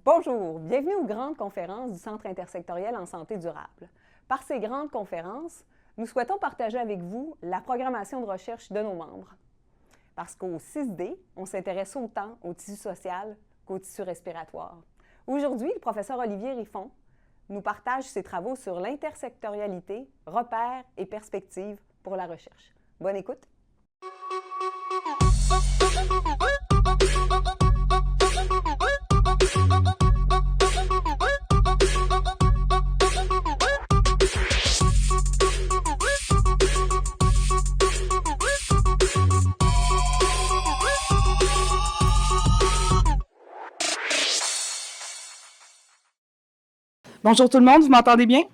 Bonjour, bienvenue aux grandes conférences du Centre intersectoriel en santé durable. Par ces grandes conférences, nous souhaitons partager avec vous la programmation de recherche de nos membres. Parce qu'au 6D, on s'intéresse autant au tissu social qu'au tissu respiratoire. Aujourd'hui, le professeur Olivier Riffon nous partage ses travaux sur l'intersectorialité, repères et perspectives pour la recherche. Bonne écoute! Bonjour tout le monde, vous m'entendez bien?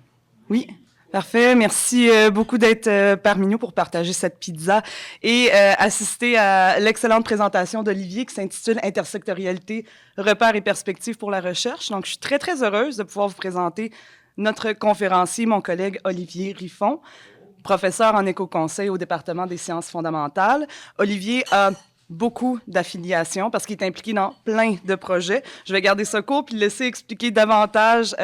Oui, parfait. Merci beaucoup d'être parmi nous pour partager cette pizza et assister à l'excellente présentation d'Olivier qui s'intitule Intersectorialité, repères et perspectives pour la recherche. Donc, je suis très, très heureuse de pouvoir vous présenter notre conférencier, mon collègue Olivier Riffon, professeur en éco-conseil au département des sciences fondamentales. Olivier a beaucoup d'affiliations parce qu'il est impliqué dans plein de projets. Je vais garder ça court puis le laisser expliquer davantage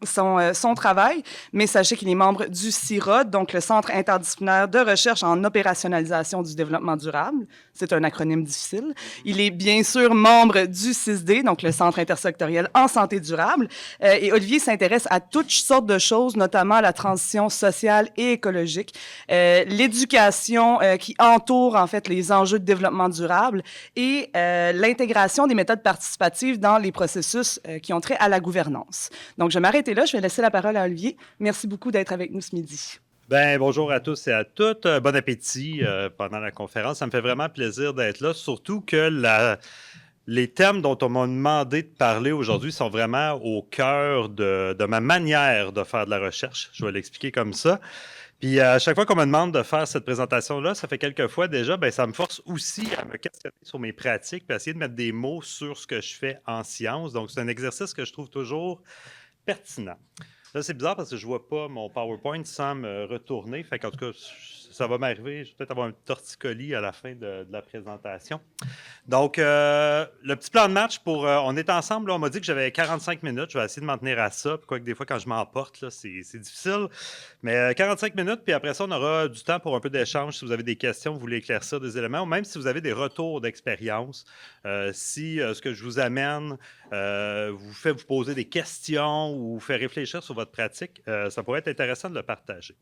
son travail, mais sachez qu'il est membre du CIROD, donc le Centre interdisciplinaire de recherche en opérationnalisation du développement durable. C'est un acronyme difficile. Il est bien sûr membre du 6D, donc le Centre intersectoriel en santé durable. Et Olivier s'intéresse à toutes sortes de choses, notamment à la transition sociale et écologique, l'éducation qui entoure en fait les enjeux de développement durable et l'intégration des méthodes participatives dans les processus qui ont trait à la gouvernance. Donc, je vais m'arrêter là. Je vais laisser la parole à Olivier. Merci beaucoup d'être avec nous ce midi. Bien, bonjour à tous et à toutes. Bon appétit pendant la conférence. Ça me fait vraiment plaisir d'être là, surtout que les thèmes dont on m'a demandé de parler aujourd'hui sont vraiment au cœur de ma manière de faire de la recherche. Je vais l'expliquer comme ça. Puis à chaque fois qu'on me demande de faire cette présentation-là, ça fait quelques fois déjà, bien, ça me force aussi à me questionner sur mes pratiques puis essayer de mettre des mots sur ce que je fais en sciences. Donc, c'est un exercice que je trouve toujours pertinent. Là, c'est bizarre parce que je ne vois pas mon PowerPoint sans me retourner. Fait qu'en tout cas, ça va m'arriver. Je vais peut-être avoir un torticolis à la fin de la présentation. Donc, le petit plan de match pour... on est ensemble, là, on m'a dit que j'avais 45 minutes. Je vais essayer de m'en tenir à ça. Quoique des fois, quand je m'emporte, là, c'est difficile. Mais 45 minutes, puis après ça, on aura du temps pour un peu d'échange. Si vous avez des questions, vous voulez éclaircir des éléments, ou même si vous avez des retours d'expérience. Si ce que je vous amène vous fait vous poser des questions ou vous fait réfléchir sur votre pratique, ça pourrait être intéressant de le partager.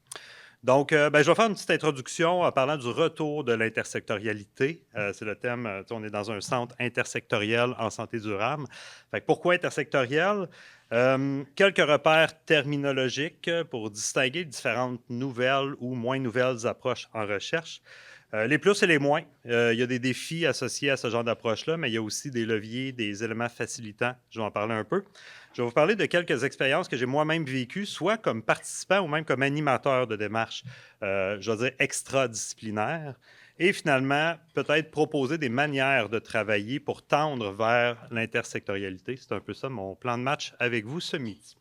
Donc, je vais faire une petite introduction en parlant du retour de l'intersectorialité. C'est le thème, on est dans un centre intersectoriel en santé durable. Fait que pourquoi intersectoriel? Quelques repères terminologiques pour distinguer différentes nouvelles ou moins nouvelles approches en recherche. Les plus et les moins. Il y a des défis associés à ce genre d'approche-là, mais il y a aussi des leviers, des éléments facilitants. Je vais en parler un peu. Je vais vous parler de quelques expériences que j'ai moi-même vécues, soit comme participant ou même comme animateur de démarches, je veux dire, extradisciplinaires. Et finalement, peut-être proposer des manières de travailler pour tendre vers l'intersectorialité. C'est un peu ça mon plan de match avec vous ce midi.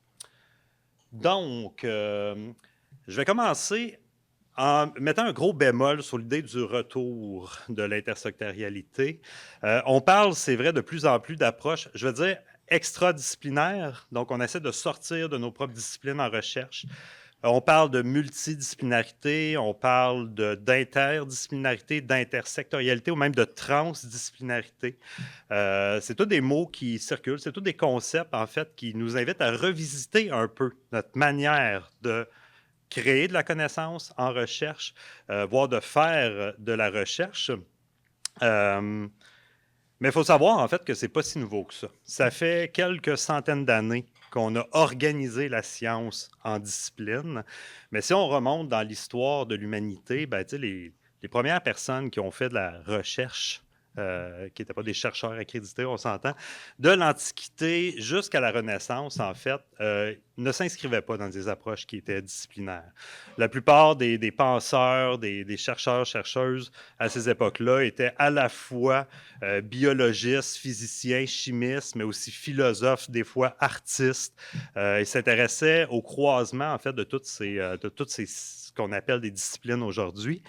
Donc, je vais commencer en mettant un gros bémol sur l'idée du retour de l'intersectorialité. On parle, c'est vrai, de plus en plus d'approches, je veux dire, extradisciplinaires. Donc, on essaie de sortir de nos propres disciplines en recherche. On parle de multidisciplinarité, on parle d'interdisciplinarité, d'intersectorialité ou même de transdisciplinarité. C'est tous des mots qui circulent, c'est tous des concepts, en fait, qui nous invitent à revisiter un peu notre manière de créer de la connaissance en recherche, voire de faire de la recherche. Mais il faut savoir, en fait, que ce n'est pas si nouveau que ça. Ça fait quelques centaines d'années qu'on a organisé la science en discipline. Mais si on remonte dans l'histoire de l'humanité, ben, les premières personnes qui ont fait de la recherche, qui n'étaient pas des chercheurs accrédités, on s'entend, de l'Antiquité jusqu'à la Renaissance, en fait, ne s'inscrivaient pas dans des approches qui étaient disciplinaires. La plupart des penseurs, des chercheurs, chercheuses à ces époques-là étaient à la fois biologistes, physiciens, chimistes, mais aussi philosophes, des fois artistes. Ils s'intéressaient au croisement, en fait, de toutes ces ce qu'on appelle des disciplines aujourd'hui.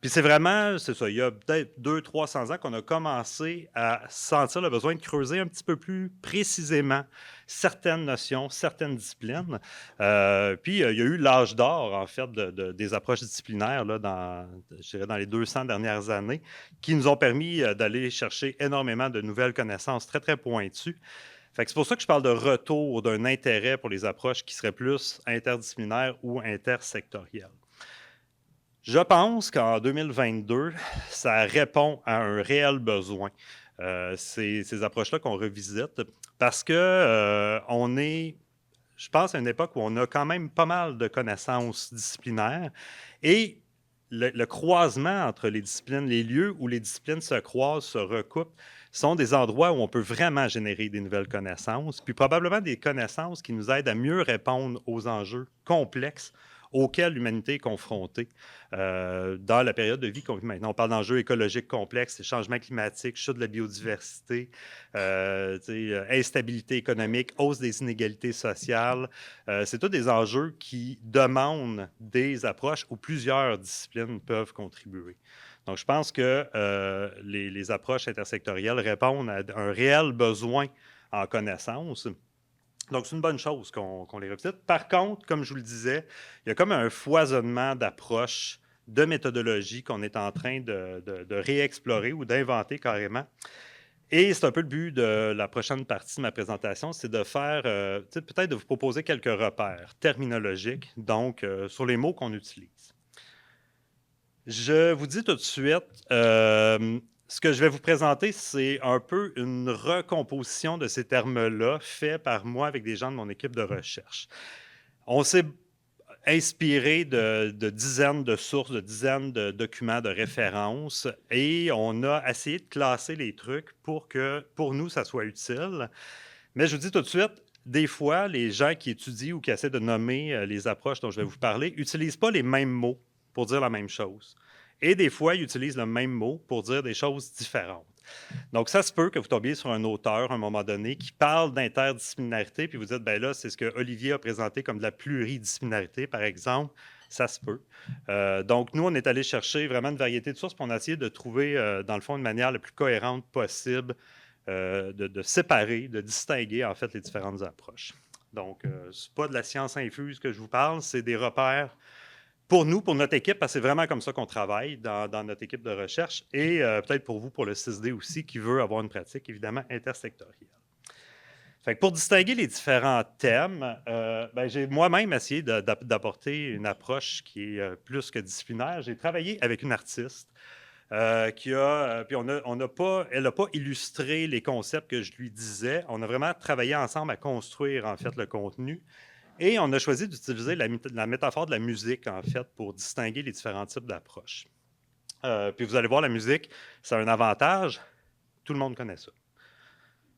Puis c'est vraiment, c'est ça, il y a peut-être 200-300 ans qu'on a commencé à sentir le besoin de creuser un petit peu plus précisément certaines notions, certaines disciplines. Puis il y a eu l'âge d'or, en fait, des approches disciplinaires là, je dirais dans les 200 dernières années, qui nous ont permis d'aller chercher énormément de nouvelles connaissances très, très pointues. Fait que c'est pour ça que je parle de retour d'un intérêt pour les approches qui seraient plus interdisciplinaires ou intersectorielles. Je pense qu'en 2022, ça répond à un réel besoin, ces approches-là qu'on revisite, parce que on est, je pense, à une époque où on a quand même pas mal de connaissances disciplinaires et le croisement entre les disciplines, les lieux où les disciplines se croisent, se recoupent, sont des endroits où on peut vraiment générer des nouvelles connaissances, puis probablement des connaissances qui nous aident à mieux répondre aux enjeux complexes auxquels l'humanité est confrontée dans la période de vie qu'on vit maintenant. On parle d'enjeux écologiques complexes, changements climatiques, chute de la biodiversité, instabilité économique, hausse des inégalités sociales. C'est tous des enjeux qui demandent des approches où plusieurs disciplines peuvent contribuer. Donc, je pense que les approches intersectorielles répondent à un réel besoin en connaissances. Donc, c'est une bonne chose qu'on les revisite. Par contre, comme je vous le disais, il y a comme un foisonnement d'approches, de méthodologies qu'on est en train de réexplorer ou d'inventer carrément. Et c'est un peu le but de la prochaine partie de ma présentation, c'est de faire, peut-être de vous proposer quelques repères terminologiques, donc sur les mots qu'on utilise. Je vous dis tout de suite, ce que je vais vous présenter, c'est un peu une recomposition de ces termes-là, fait par moi avec des gens de mon équipe de recherche. On s'est inspiré de dizaines de sources, de dizaines de documents de référence, et on a essayé de classer les trucs pour que, pour nous, ça soit utile. Mais je vous dis tout de suite, des fois, les gens qui étudient ou qui essaient de nommer les approches dont je vais vous parler n'utilisent pas les mêmes mots pour dire la même chose. Et des fois, ils utilisent le même mot pour dire des choses différentes. Donc, ça se peut que vous tombiez sur un auteur à un moment donné qui parle d'interdisciplinarité, puis vous dites, ben là, c'est ce que Olivier a présenté comme de la pluridisciplinarité, par exemple. Ça se peut. Donc, nous, on est allé chercher vraiment une variété de sources, puis on a essayé de trouver, dans le fond, une manière la plus cohérente possible de séparer, de distinguer, en fait, les différentes approches. Donc, ce n'est pas de la science infuse que je vous parle, c'est des repères pour nous, pour notre équipe, parce que c'est vraiment comme ça qu'on travaille dans notre équipe de recherche, et peut-être pour vous, pour le 6D aussi, qui veut avoir une pratique, évidemment, intersectorielle. Fait que pour distinguer les différents thèmes, j'ai moi-même essayé d'apporter une approche qui est plus que disciplinaire. J'ai travaillé avec une artiste puis elle n'a pas illustré les concepts que je lui disais. On a vraiment travaillé ensemble à construire, en fait, le contenu. Et on a choisi d'utiliser la métaphore de la musique, en fait, pour distinguer les différents types d'approches. Puis vous allez voir, la musique, c'est un avantage. Tout le monde connaît ça.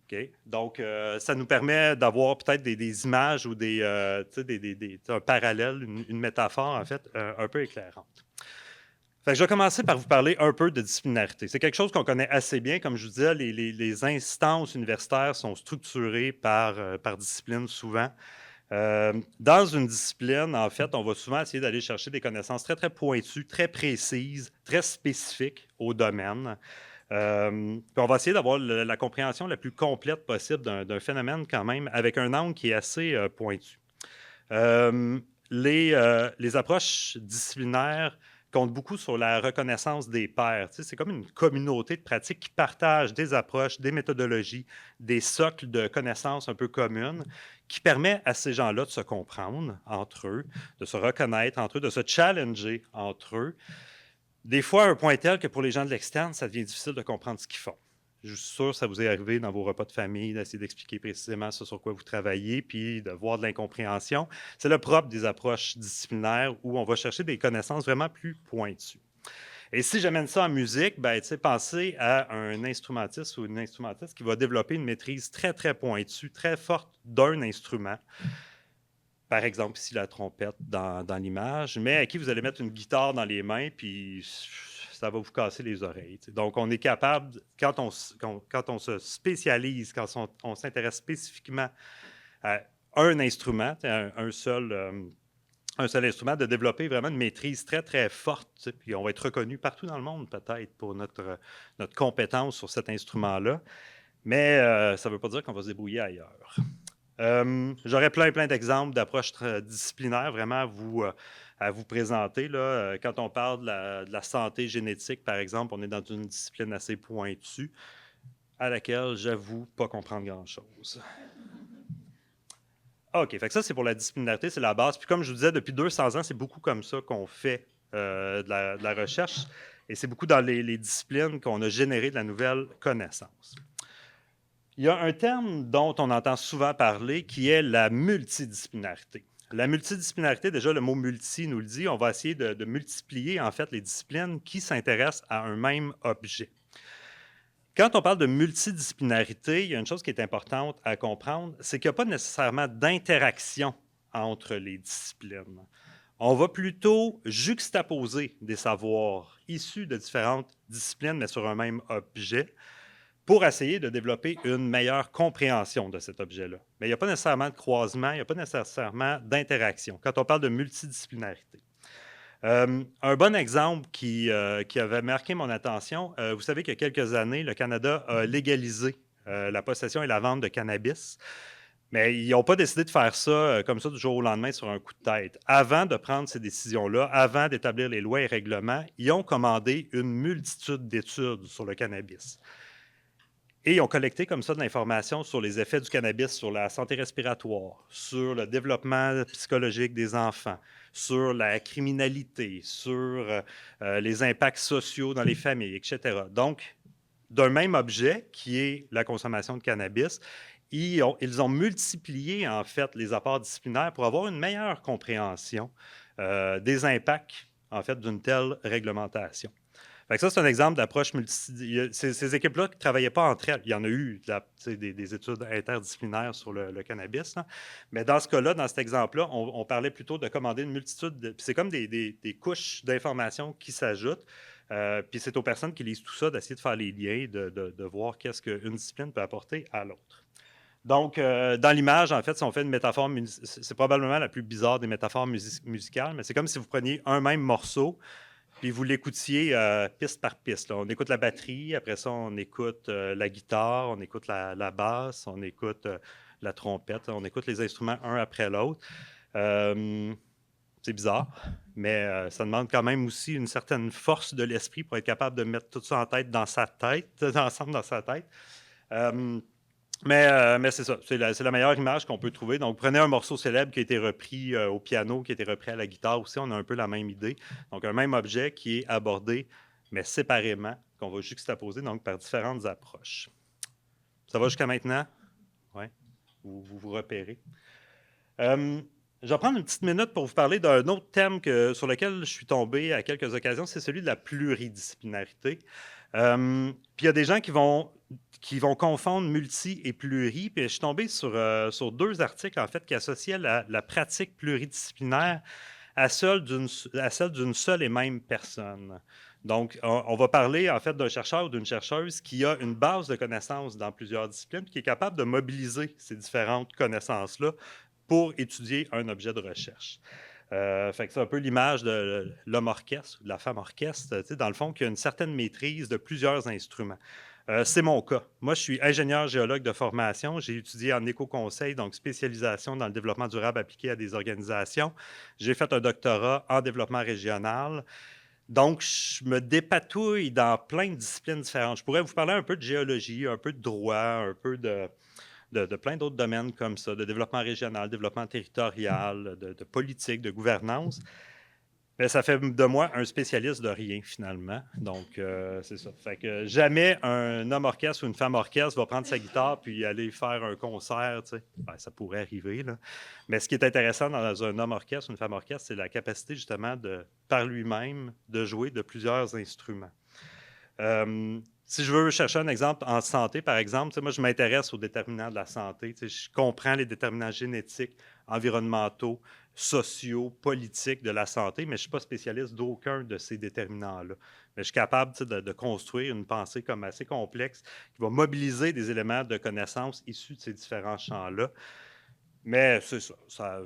Okay? Donc, ça nous permet d'avoir peut-être des images ou un parallèle, une métaphore, en fait, un peu éclairante. Fait que je vais commencer par vous parler un peu de disciplinarité. C'est quelque chose qu'on connaît assez bien. Comme je vous disais, les instances universitaires sont structurées par discipline souvent. Dans une discipline, en fait, on va souvent essayer d'aller chercher des connaissances très, très pointues, très précises, très spécifiques au domaine. Puis on va essayer d'avoir la compréhension la plus complète possible d'un phénomène quand même, avec un angle qui est assez pointu. Les approches disciplinaires comptent beaucoup sur la reconnaissance des pairs. Tu sais, c'est comme une communauté de pratiques qui partagent des approches, des méthodologies, des socles de connaissances un peu communes, qui permet à ces gens-là de se comprendre entre eux, de se reconnaître entre eux, de se challenger entre eux. Des fois, à un point tel que pour les gens de l'externe, ça devient difficile de comprendre ce qu'ils font. Je suis sûr que ça vous est arrivé dans vos repas de famille d'essayer d'expliquer précisément ce sur quoi vous travaillez, puis de voir de l'incompréhension. C'est le propre des approches disciplinaires où on va chercher des connaissances vraiment plus pointues. Et si j'amène ça en musique, pensez à un instrumentiste ou une instrumentiste qui va développer une maîtrise très, très pointue, très forte d'un instrument. Par exemple, ici, la trompette dans l'image, mais à qui vous allez mettre une guitare dans les mains, puis ça va vous casser les oreilles. T'sais. Donc, on est capable, quand on se spécialise, quand on s'intéresse spécifiquement à un instrument, un seul un seul instrument, de développer vraiment une maîtrise très, très forte. Tu sais, puis on va être reconnu partout dans le monde, peut-être, pour notre compétence sur cet instrument-là. Mais ça ne veut pas dire qu'on va se débrouiller ailleurs. J'aurais plein d'exemples d'approches disciplinaires vraiment à vous présenter. Là. Quand on parle de la santé génétique, par exemple, on est dans une discipline assez pointue à laquelle j'avoue pas comprendre grand-chose. OK, fait que ça, c'est pour la disciplinarité, c'est la base. Puis comme je vous disais, depuis 200 ans, c'est beaucoup comme ça qu'on fait de la recherche. Et c'est beaucoup dans les disciplines qu'on a généré de la nouvelle connaissance. Il y a un terme dont on entend souvent parler qui est la multidisciplinarité. La multidisciplinarité, déjà, le mot « multi » nous le dit, on va essayer de multiplier, en fait, les disciplines qui s'intéressent à un même objet. Quand on parle de multidisciplinarité, il y a une chose qui est importante à comprendre, c'est qu'il n'y a pas nécessairement d'interaction entre les disciplines. On va plutôt juxtaposer des savoirs issus de différentes disciplines, mais sur un même objet, pour essayer de développer une meilleure compréhension de cet objet-là. Mais il n'y a pas nécessairement de croisement, il n'y a pas nécessairement d'interaction quand on parle de multidisciplinarité. Un bon exemple qui avait marqué mon attention, vous savez qu'il y a quelques années, le Canada a légalisé la possession et la vente de cannabis, mais ils n'ont pas décidé de faire ça comme ça du jour au lendemain sur un coup de tête. Avant de prendre ces décisions-là, avant d'établir les lois et règlements, ils ont commandé une multitude d'études sur le cannabis. Et ils ont collecté comme ça de l'information sur les effets du cannabis sur la santé respiratoire, sur le développement psychologique des enfants, sur la criminalité, sur les impacts sociaux dans les familles, etc. Donc, d'un même objet qui est la consommation de cannabis, ils ont multiplié en fait les apports disciplinaires pour avoir une meilleure compréhension des impacts en fait d'une telle réglementation. Fait que ça, c'est un exemple d'approche Ces équipes-là ne travaillaient pas entre elles. Il y en a eu des études interdisciplinaires sur le cannabis. Là. Mais dans ce cas-là, dans cet exemple-là, on parlait plutôt de commander une multitude de. C'est comme des couches d'informations qui s'ajoutent. Puis c'est aux personnes qui lisent tout ça d'essayer de faire les liens, de voir qu'est-ce qu'une discipline peut apporter à l'autre. Donc, dans l'image, en fait, si on fait une métaphore, c'est probablement la plus bizarre des métaphores musicales, mais c'est comme si vous preniez un même morceau, puis vous l'écoutiez piste par piste. Là. On écoute la batterie, après ça, on écoute la guitare, on écoute la basse, on écoute la trompette, on écoute les instruments un après l'autre. C'est bizarre, mais ça demande quand même aussi une certaine force de l'esprit pour être capable de mettre tout ça en tête ensemble dans sa tête. Mais c'est ça, c'est la meilleure image qu'on peut trouver. Donc, prenez un morceau célèbre qui a été repris au piano, qui a été repris à la guitare aussi, on a un peu la même idée. Donc, un même objet qui est abordé, mais séparément, qu'on va juxtaposer donc par différentes approches. Ça va jusqu'à maintenant? Oui, vous repérez. Je vais prendre une petite minute pour vous parler d'un autre thème sur lequel je suis tombé à quelques occasions, c'est celui de la pluridisciplinarité. Puis il y a des gens qui vont confondre multi et pluri. Puis je suis tombé sur deux articles, en fait, qui associaient la pratique pluridisciplinaire à celle d'une seule et même personne. Donc, on va parler, en fait, d'un chercheur ou d'une chercheuse qui a une base de connaissances dans plusieurs disciplines, qui est capable de mobiliser ces différentes connaissances-là pour étudier un objet de recherche. Fait que c'est un peu l'image de l'homme orchestre, de la femme orchestre, dans le fond, qui a une certaine maîtrise de plusieurs instruments. C'est mon cas. Moi, je suis ingénieur géologue de formation. J'ai étudié en éco-conseil, donc spécialisation dans le développement durable appliqué à des organisations. J'ai fait un doctorat en développement régional. Donc, je me dépatouille dans plein de disciplines différentes. Je pourrais vous parler un peu de géologie, un peu de droit, un peu de plein d'autres domaines comme ça, de développement régional, développement territorial, de politique, de gouvernance. Mais ça fait de moi un spécialiste de rien, finalement. Donc, c'est ça. Fait que jamais un homme orchestre ou une femme orchestre va prendre sa guitare puis aller faire un concert, tu sais. Ben, ça pourrait arriver, là. Mais ce qui est intéressant dans un homme orchestre ou une femme orchestre, c'est la capacité, justement, par lui-même, de jouer de plusieurs instruments. Si je veux chercher un exemple en santé, par exemple, moi, je m'intéresse aux déterminants de la santé. Je comprends les déterminants génétiques, environnementaux, sociaux, politiques de la santé, mais je ne suis pas spécialiste d'aucun de ces déterminants-là. Mais je suis capable de construire une pensée comme assez complexe qui va mobiliser des éléments de connaissance issus de ces différents champs-là. Mais c'est ça,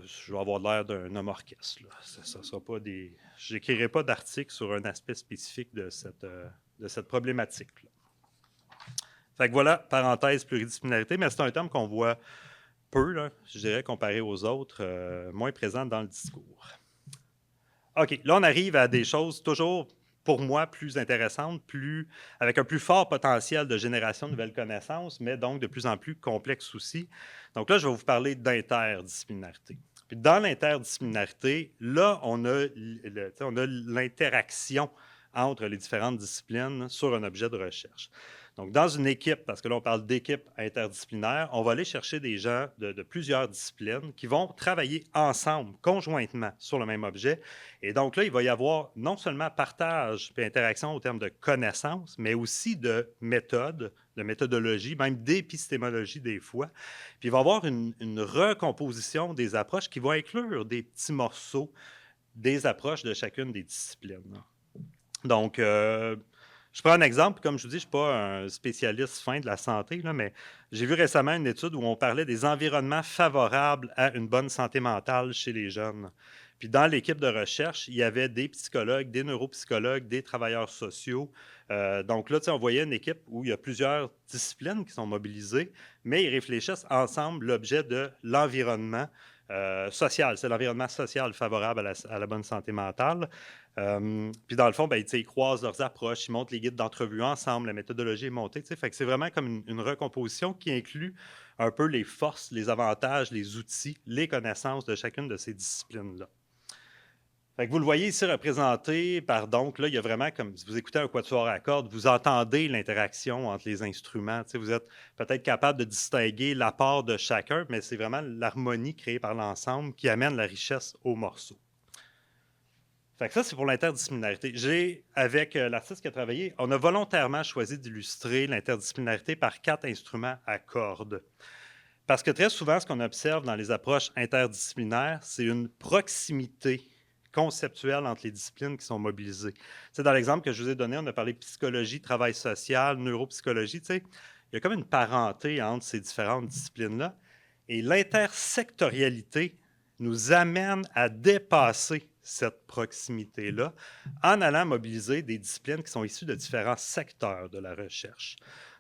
je vais avoir l'air d'un homme orchestre. Là. Ça sera pas des. J'écrirai pas d'article sur un aspect spécifique de cette problématique-là. Fait que voilà, parenthèse pluridisciplinarité, mais c'est un terme qu'on voit peu, là, je dirais, comparé aux autres, moins présent dans le discours. OK, là, on arrive à des choses toujours, pour moi, plus intéressantes, avec un plus fort potentiel de génération de nouvelles connaissances, mais donc de plus en plus complexes aussi. Donc là, je vais vous parler d'interdisciplinarité. Puis dans l'interdisciplinarité, là, on a l'interaction entre les différentes disciplines sur un objet de recherche. Donc, dans une équipe, parce que là, on parle d'équipe interdisciplinaire, on va aller chercher des gens de plusieurs disciplines qui vont travailler ensemble, conjointement, sur le même objet. Et donc là, il va y avoir non seulement partage et interaction au terme de connaissances, mais aussi de méthodes, de méthodologie, même d'épistémologie des fois. Puis il va y avoir une recomposition des approches qui va inclure des petits morceaux des approches de chacune des disciplines. Donc, je prends un exemple, comme je vous dis, je ne suis pas un spécialiste fin de la santé, là, mais j'ai vu récemment une étude où on parlait des environnements favorables à une bonne santé mentale chez les jeunes. Puis dans l'équipe de recherche, il y avait des psychologues, des neuropsychologues, des travailleurs sociaux. Donc là, on voyait une équipe où il y a plusieurs disciplines qui sont mobilisées, mais ils réfléchissent ensemble l'objet de l'environnement social. C'est l'environnement social favorable à la bonne santé mentale. Puis dans le fond, ils croisent leurs approches, ils montent les guides d'entrevue ensemble, la méthodologie est montée. Fait que c'est vraiment comme une recomposition qui inclut un peu les forces, les avantages, les outils, les connaissances de chacune de ces disciplines-là. Fait que vous le voyez ici représenté par, donc, là, il y a vraiment, comme si vous écoutez un quatuor à cordes, vous entendez l'interaction entre les instruments. Vous êtes peut-être capable de distinguer l'apport de chacun, mais c'est vraiment l'harmonie créée par l'ensemble qui amène la richesse au morceau. Fait que ça, c'est pour l'interdisciplinarité. Avec l'artiste qui a travaillé, on a volontairement choisi d'illustrer l'interdisciplinarité par 4 instruments à cordes. Parce que très souvent, ce qu'on observe dans les approches interdisciplinaires, c'est une proximité conceptuelle entre les disciplines qui sont mobilisées. Dans l'exemple que je vous ai donné, on a parlé psychologie, travail social, neuropsychologie. Il y a comme une parenté entre ces différentes disciplines-là. Et l'intersectorialité nous amène à dépasser cette proximité-là en allant mobiliser des disciplines qui sont issues de différents secteurs de la recherche.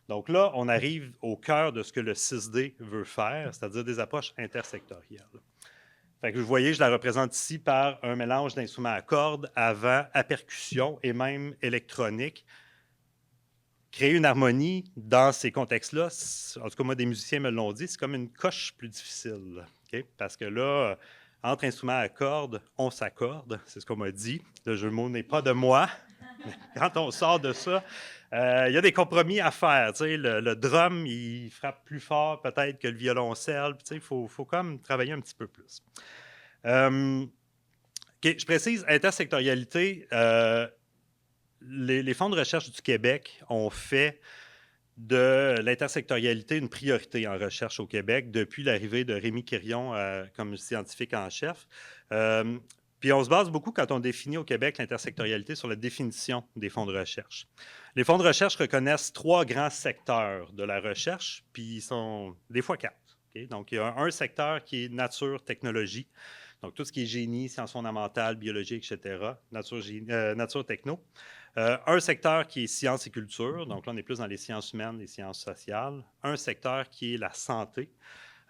Donc là, on arrive au cœur de ce que le 6D veut faire, c'est-à-dire des approches intersectorielles. Fait que vous voyez, je la représente ici par un mélange d'instruments à cordes, à vent, à percussion et même électronique. Créer une harmonie dans ces contextes-là, en tout cas, moi, des musiciens me l'ont dit, c'est comme une coche plus difficile. Okay? Parce que là, entre instruments à cordes, on s'accorde, c'est ce qu'on m'a dit. Le jeu de mots n'est pas de moi. Mais quand on sort de ça, il y a des compromis à faire. Le drum, il frappe plus fort peut-être que le violoncelle. Il faut comme travailler un petit peu plus. Okay, je précise, intersectorialité, les fonds de recherche du Québec ont fait de l'intersectorialité une priorité en recherche au Québec depuis l'arrivée de Rémi Quirion comme scientifique en chef. Puis on se base beaucoup, quand on définit au Québec l'intersectorialité, sur la définition des fonds de recherche. Les fonds de recherche reconnaissent 3 grands secteurs de la recherche, puis ils sont des fois 4. Okay? Donc, il y a un secteur qui est nature-technologie, donc tout ce qui est génie, sciences fondamentales, biologie, etc., nature-techno. Un secteur qui est sciences et culture, donc là, on est plus dans les sciences humaines, les sciences sociales. Un secteur qui est la santé.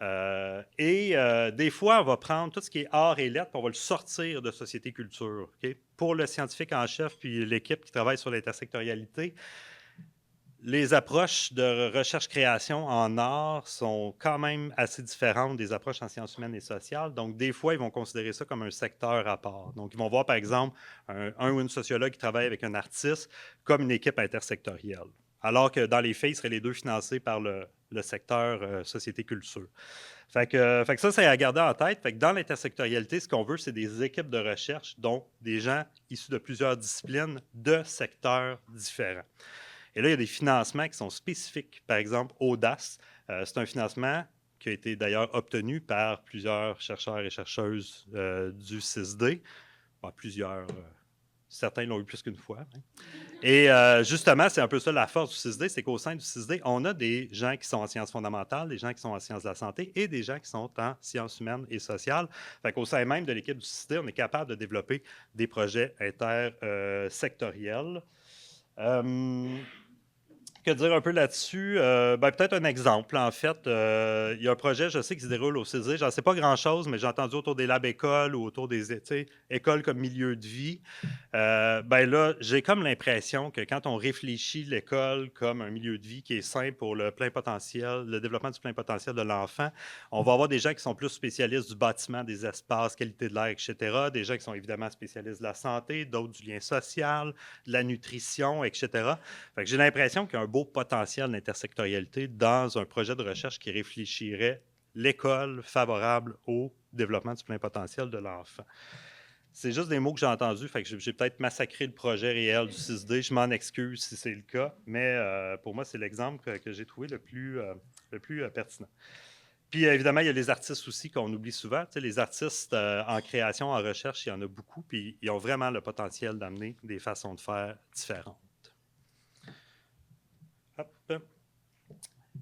Des fois, on va prendre tout ce qui est art et lettres, puis on va le sortir de société-culture. Okay? Pour le scientifique en chef, puis l'équipe qui travaille sur l'intersectorialité, les approches de recherche-création en art sont quand même assez différentes des approches en sciences humaines et sociales. Donc, des fois, ils vont considérer ça comme un secteur à part. Donc, ils vont voir, par exemple, un ou une sociologue qui travaille avec un artiste comme une équipe intersectorielle. Alors que dans les faits, ils seraient les deux financés par le secteur société-culture. Fait que ça, c'est à garder en tête. Fait que dans l'intersectorialité, ce qu'on veut, c'est des équipes de recherche, donc des gens issus de plusieurs disciplines de secteurs différents. Et là, il y a des financements qui sont spécifiques. Par exemple, Audace, c'est un financement qui a été d'ailleurs obtenu par plusieurs chercheurs et chercheuses du 6D. Plusieurs, Certains l'ont eu plus qu'une fois. Hein. Et justement, c'est un peu ça la force du 6D, c'est qu'au sein du 6D, on a des gens qui sont en sciences fondamentales, des gens qui sont en sciences de la santé et des gens qui sont en sciences humaines et sociales. Fait qu'au sein même de l'équipe du 6D, on est capable de développer des projets intersectoriels. Que dire un peu là-dessus? Peut-être un exemple. En fait, il y a un projet, je sais, qui se déroule au CISD. J'en sais pas grand-chose, mais j'ai entendu autour des labs écoles ou autour des écoles comme milieu de vie. Là, j'ai comme l'impression que quand on réfléchit l'école comme un milieu de vie qui est sain pour le plein potentiel, le développement du plein potentiel de l'enfant, on va avoir des gens qui sont plus spécialistes du bâtiment, des espaces, qualité de l'air, etc. Des gens qui sont évidemment spécialistes de la santé, d'autres du lien social, de la nutrition, etc. Fait que j'ai l'impression qu'il y a un beau potentiel d'intersectorialité dans un projet de recherche qui réfléchirait l'école favorable au développement du plein potentiel de l'enfant. C'est juste des mots que j'ai entendus, fait que j'ai peut-être massacré le projet réel du 6D. Je m'en excuse si c'est le cas, mais pour moi, c'est l'exemple que j'ai trouvé le plus pertinent. Puis évidemment, il y a les artistes aussi qu'on oublie souvent. Tu sais, les artistes en création, en recherche, il y en a beaucoup, puis ils ont vraiment le potentiel d'amener des façons de faire différentes. Hop.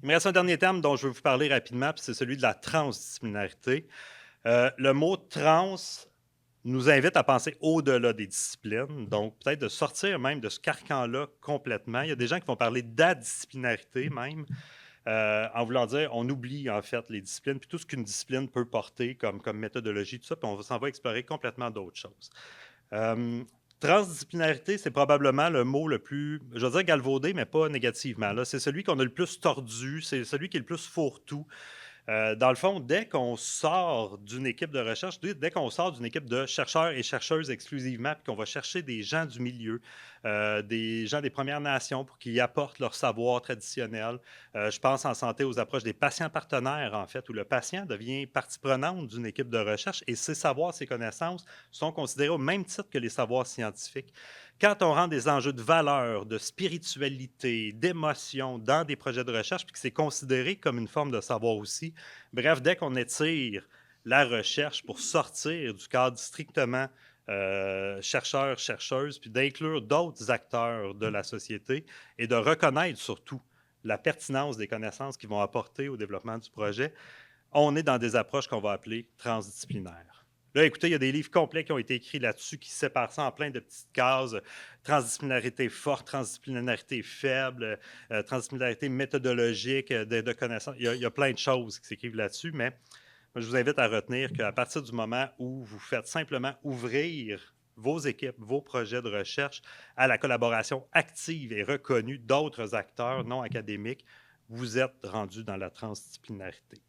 Il me reste un dernier terme dont je veux vous parler rapidement, puis c'est celui de la transdisciplinarité. Le mot trans nous invite à penser au-delà des disciplines, donc peut-être de sortir même de ce carcan-là complètement. Il y a des gens qui vont parler d'adisciplinarité même, en voulant dire on oublie en fait les disciplines, puis tout ce qu'une discipline peut porter comme méthodologie, tout ça, puis on s'en va explorer complètement d'autres choses. Transdisciplinarité, c'est probablement le mot le plus, je veux dire galvaudé, mais pas négativement. Là, c'est celui qu'on a le plus tordu, c'est celui qui est le plus fourre-tout. Dans le fond, dès qu'on sort d'une équipe de recherche, dès qu'on sort d'une équipe de chercheurs et chercheuses exclusivement, puis qu'on va chercher des gens du milieu, des gens des Premières Nations pour qu'ils apportent leur savoir traditionnel. Je pense en santé aux approches des patients partenaires, en fait, où le patient devient partie prenante d'une équipe de recherche et ses savoirs, ses connaissances sont considérés au même titre que les savoirs scientifiques. Quand on rend des enjeux de valeur, de spiritualité, d'émotion dans des projets de recherche, puis que c'est considéré comme une forme de savoir aussi, bref, dès qu'on étire la recherche pour sortir du cadre strictement chercheurs, chercheuses, puis d'inclure d'autres acteurs de la société et de reconnaître surtout la pertinence des connaissances qu'ils vont apporter au développement du projet, on est dans des approches qu'on va appeler transdisciplinaires. Là, écoutez, il y a des livres complets qui ont été écrits là-dessus qui séparent ça en plein de petites cases. Transdisciplinarité forte, transdisciplinarité faible, transdisciplinarité méthodologique, de connaissances. Il y a plein de choses qui s'écrivent là-dessus, mais moi, je vous invite à retenir qu'à partir du moment où vous faites simplement ouvrir vos équipes, vos projets de recherche à la collaboration active et reconnue d'autres acteurs non académiques, vous êtes rendu dans la transdisciplinarité.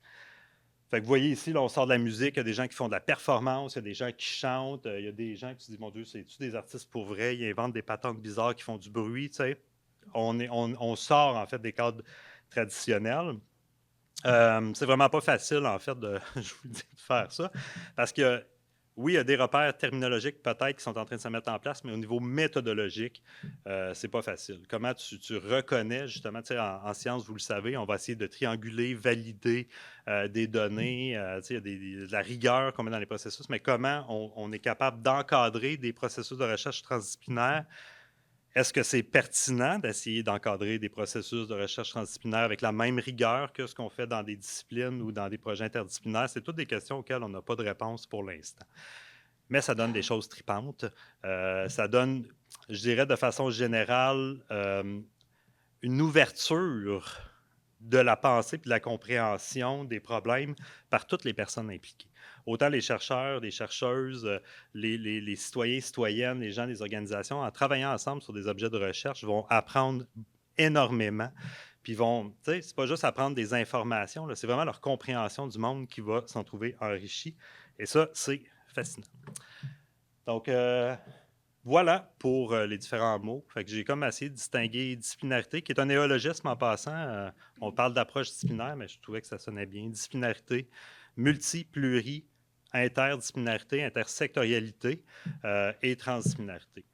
Fait que vous voyez ici, là, on sort de la musique, il y a des gens qui font de la performance, il y a des gens qui chantent, il y a des gens qui se disent, mon Dieu, c'est-tu des artistes pour vrai? Ils inventent des patentes bizarres qui font du bruit, tu sais. On sort, en fait, des cadres traditionnels. C'est vraiment pas facile, en fait, je vous dis, de faire ça, parce que oui, il y a des repères terminologiques peut-être qui sont en train de se mettre en place, mais au niveau méthodologique, c'est pas facile. Comment tu reconnais, justement, en sciences, vous le savez, on va essayer de trianguler, valider des données, il y a de la rigueur qu'on met dans les processus, mais comment on est capable d'encadrer des processus de recherche transdisciplinaire? Est-ce que c'est pertinent d'essayer d'encadrer des processus de recherche transdisciplinaire avec la même rigueur que ce qu'on fait dans des disciplines ou dans des projets interdisciplinaires? C'est toutes des questions auxquelles on n'a pas de réponse pour l'instant. Mais ça donne des choses tripantes. Ça donne, je dirais de façon générale, une ouverture de la pensée et de la compréhension des problèmes par toutes les personnes impliquées. Autant les chercheurs, les chercheuses, les citoyens, citoyennes, les gens des organisations, en travaillant ensemble sur des objets de recherche, vont apprendre énormément. Puis vont, tu sais, c'est pas juste apprendre des informations, là, c'est vraiment leur compréhension du monde qui va s'en trouver enrichie. Et ça, c'est fascinant. Donc, voilà pour les différents mots. Fait que j'ai comme essayé de distinguer disciplinarité, qui est un néologisme en passant. On parle d'approche disciplinaire, mais je trouvais que ça sonnait bien. Disciplinarité, multi, pluri, interdisciplinarité, intersectorialité et transdisciplinarité.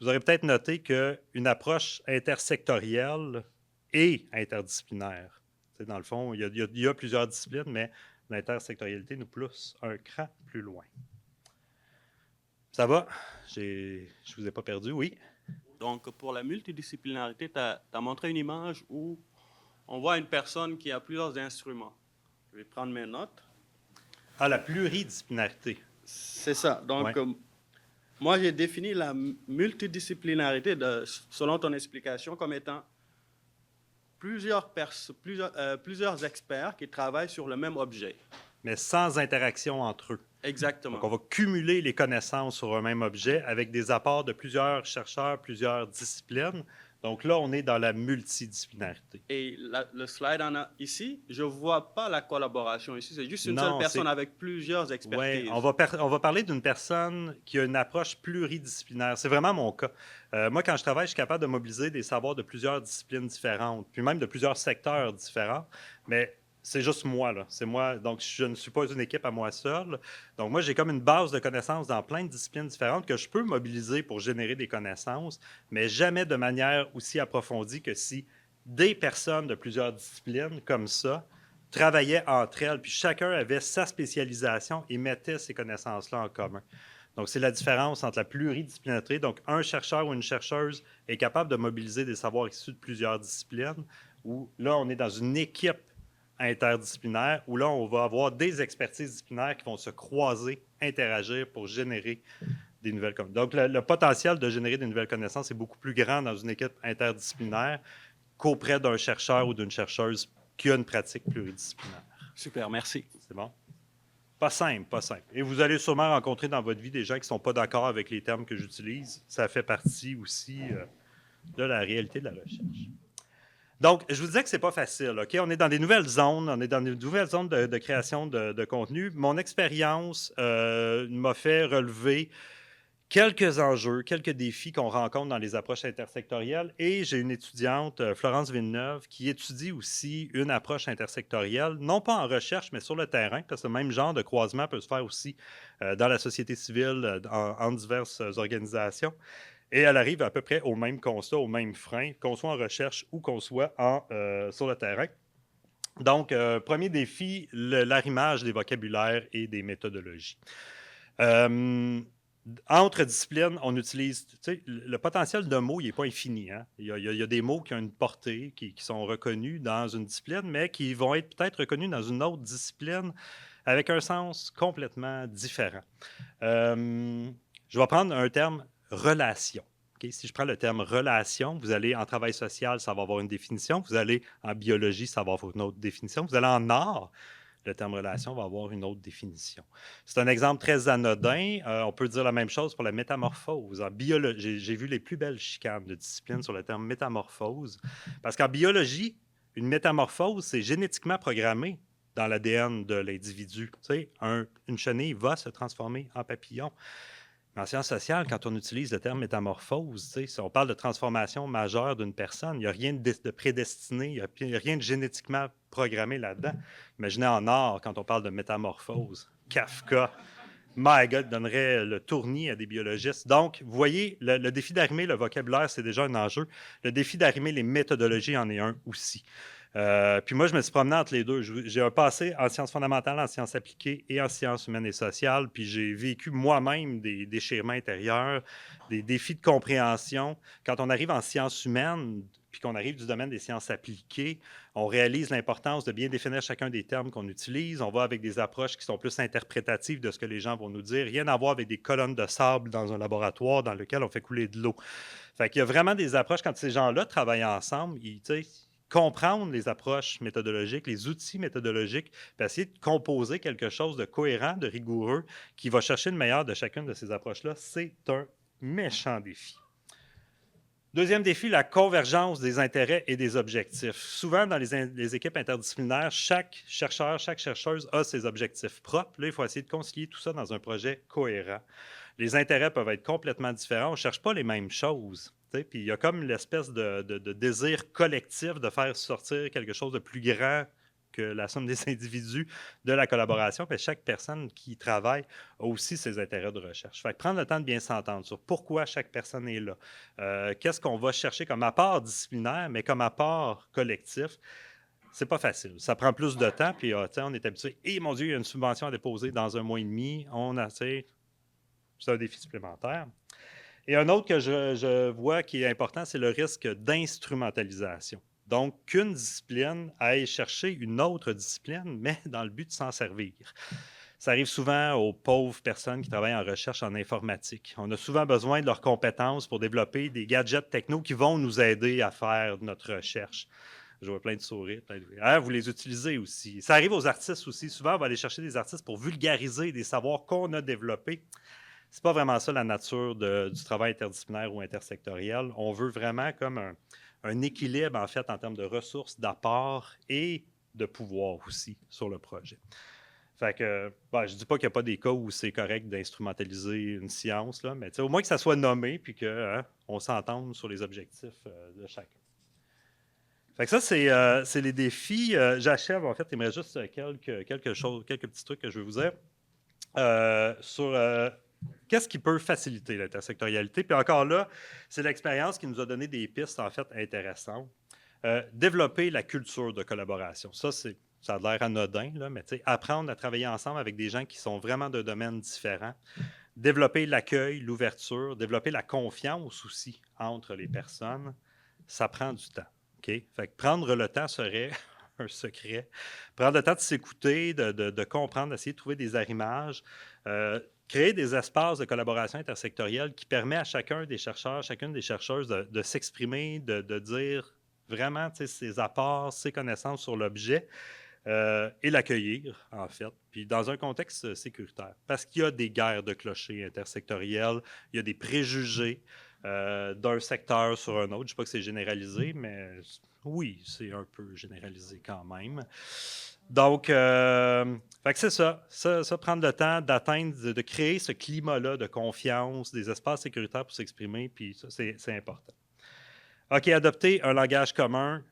Vous aurez peut-être noté qu'une approche intersectorielle et interdisciplinaire. T'sais, dans le fond, il y a plusieurs disciplines, mais l'intersectorialité nous pousse un cran plus loin. Ça va? Je vous ai pas perdu, oui? Donc, pour la multidisciplinarité, tu as montré une image où on voit une personne qui a plusieurs instruments. Je vais prendre mes notes. Ah, la pluridisciplinarité. C'est ça. Donc, Ouais. moi, j'ai défini la multidisciplinarité, selon ton explication, comme étant plusieurs experts qui travaillent sur le même objet. Mais sans interaction entre eux. Exactement. Donc, on va cumuler les connaissances sur un même objet avec des apports de plusieurs chercheurs, plusieurs disciplines. Donc là, on est dans la multidisciplinarité. Et le slide en a ici, je ne vois pas la collaboration ici. C'est juste une Non, seule personne c'est- avec plusieurs expertises. Oui, on va parler d'une personne qui a une approche pluridisciplinaire. C'est vraiment mon cas. Moi, quand je travaille, je suis capable de mobiliser des savoirs de plusieurs disciplines différentes, puis même de plusieurs secteurs différents. Mais c'est juste moi, là. C'est moi. Donc, je ne suis pas une équipe à moi seul. Donc, moi, j'ai comme une base de connaissances dans plein de disciplines différentes que je peux mobiliser pour générer des connaissances, mais jamais de manière aussi approfondie que si des personnes de plusieurs disciplines comme ça travaillaient entre elles, puis chacun avait sa spécialisation et mettait ces connaissances-là en commun. Donc, c'est la différence entre la pluridisciplinarité. Donc, un chercheur ou une chercheuse est capable de mobiliser des savoirs issus de plusieurs disciplines, où là, on est dans une équipe interdisciplinaire, où là, on va avoir des expertises disciplinaires qui vont se croiser, interagir pour générer des nouvelles connaissances. Donc, le potentiel de générer des nouvelles connaissances est beaucoup plus grand dans une équipe interdisciplinaire qu'auprès d'un chercheur ou d'une chercheuse qui a une pratique pluridisciplinaire. Super, merci. C'est bon? Pas simple, pas simple. Et vous allez sûrement rencontrer dans votre vie des gens qui ne sont pas d'accord avec les termes que j'utilise. Ça fait partie aussi de la réalité de la recherche. Donc, je vous disais que c'est pas facile, OK? On est dans des nouvelles zones, de création de contenu. Mon expérience m'a fait relever quelques enjeux, quelques défis qu'on rencontre dans les approches intersectorielles. Et j'ai une étudiante, Florence Villeneuve, qui étudie aussi une approche intersectorielle, non pas en recherche, mais sur le terrain, parce que le même genre de croisement peut se faire aussi dans la société civile, en diverses organisations. Et elle arrive à peu près au même constat, au même frein, qu'on soit en recherche ou qu'on soit sur le terrain. Donc, premier défi, l'arrimage des vocabulaires et des méthodologies. Entre disciplines, on utilise, tu sais, le potentiel de mots, il n'est pas infini. Hein? Il y a des mots qui ont une portée, qui sont reconnus dans une discipline, mais qui vont être peut-être reconnus dans une autre discipline avec un sens complètement différent. Je vais prendre un terme relation. Okay? Si je prends le terme relation, vous allez en travail social, ça va avoir une définition. Vous allez en biologie, ça va avoir une autre définition. Vous allez en art, le terme relation va avoir une autre définition. C'est un exemple très anodin. On peut dire la même chose pour la métamorphose. En biologie, j'ai vu les plus belles chicanes de discipline sur le terme métamorphose. Parce qu'en biologie, une métamorphose, c'est génétiquement programmé dans l'ADN de l'individu. Tu sais, une chenille va se transformer en papillon. Mais en sciences sociales, quand on utilise le terme métamorphose, tu sais, si on parle de transformation majeure d'une personne, il n'y a rien de prédestiné, il n'y a rien de génétiquement programmé là-dedans. Imaginez en art, quand on parle de métamorphose, Kafka, my God, donnerait le tournis à des biologistes. Donc, vous voyez, le défi d'arrimer le vocabulaire, c'est déjà un enjeu. Le défi d'arrimer les méthodologies en est un aussi. Puis moi, je me suis promené entre les deux. J'ai un passé en sciences fondamentales, en sciences appliquées et en sciences humaines et sociales. Puis j'ai vécu moi-même des déchirements intérieurs, des défis de compréhension. Quand on arrive en sciences humaines, puis qu'on arrive du domaine des sciences appliquées, on réalise l'importance de bien définir chacun des termes qu'on utilise. On va avec des approches qui sont plus interprétatives de ce que les gens vont nous dire. Rien à voir avec des colonnes de sable dans un laboratoire dans lequel on fait couler de l'eau. Fait qu'il y a vraiment des approches, quand ces gens-là travaillent ensemble, comprendre les approches méthodologiques, les outils méthodologiques, puis essayer de composer quelque chose de cohérent, de rigoureux, qui va chercher le meilleur de chacune de ces approches-là, c'est un méchant défi. Deuxième défi, la convergence des intérêts et des objectifs. Souvent, dans les équipes interdisciplinaires, chaque chercheur, chaque chercheuse a ses objectifs propres. Là, il faut essayer de concilier tout ça dans un projet cohérent. Les intérêts peuvent être complètement différents. On ne cherche pas les mêmes choses. Puis il y a comme l'espèce de désir collectif de faire sortir quelque chose de plus grand que la somme des individus de la collaboration. Puis chaque personne qui travaille a aussi ses intérêts de recherche. Fait que prendre le temps de bien s'entendre sur pourquoi chaque personne est là, qu'est-ce qu'on va chercher comme apport disciplinaire, mais comme apport collectif, c'est pas facile. Ça prend plus de temps, puis on est habitué. Et mon Dieu, il y a une subvention à déposer dans 1 mois et demi. On a, c'est un défi supplémentaire. Et un autre que je vois qui est important, c'est le risque d'instrumentalisation. Donc, qu'une discipline aille chercher une autre discipline, mais dans le but de s'en servir. Ça arrive souvent aux pauvres personnes qui travaillent en recherche en informatique. On a souvent besoin de leurs compétences pour développer des gadgets techno qui vont nous aider à faire notre recherche. Je vois plein de sourires. Vous les utilisez aussi. Ça arrive aux artistes aussi. Souvent, on va aller chercher des artistes pour vulgariser des savoirs qu'on a développés. C'est pas vraiment ça la nature du travail interdisciplinaire ou intersectoriel. On veut vraiment comme un équilibre, en fait, en termes de ressources, d'apport et de pouvoir aussi sur le projet. Fait que, je ne dis pas qu'il n'y a pas des cas où c'est correct d'instrumentaliser une science, là, mais au moins que ça soit nommé et qu'on s'entende sur les objectifs de chacun. Fait que ça, c'est les défis. J'achève, en fait, il me reste juste quelques petits trucs que je vais vous dire sur qu'est-ce qui peut faciliter l'intersectorialité. Puis encore là, c'est l'expérience qui nous a donné des pistes, en fait, intéressantes. Développer la culture de collaboration. Ça a l'air anodin, là, mais apprendre à travailler ensemble avec des gens qui sont vraiment de domaines différents. Développer l'accueil, l'ouverture, développer la confiance aussi entre les personnes, ça prend du temps. Okay? Fait que prendre le temps serait un secret. Prendre le temps de s'écouter, de comprendre, d'essayer de trouver des arrimages, créer des espaces de collaboration intersectorielle qui permet à chacune des chercheuses de s'exprimer, de dire vraiment ses apports, ses connaissances sur l'objet et l'accueillir, en fait, puis dans un contexte sécuritaire. Parce qu'il y a des guerres de clochers intersectorielles, il y a des préjugés d'un secteur sur un autre. Je ne dis pas que c'est généralisé, mais oui, c'est un peu généralisé quand même. Donc, fait que c'est ça, prendre le temps d'atteindre, de créer ce climat-là de confiance, des espaces sécuritaires pour s'exprimer, puis ça, c'est important. OK, adopter un langage commun,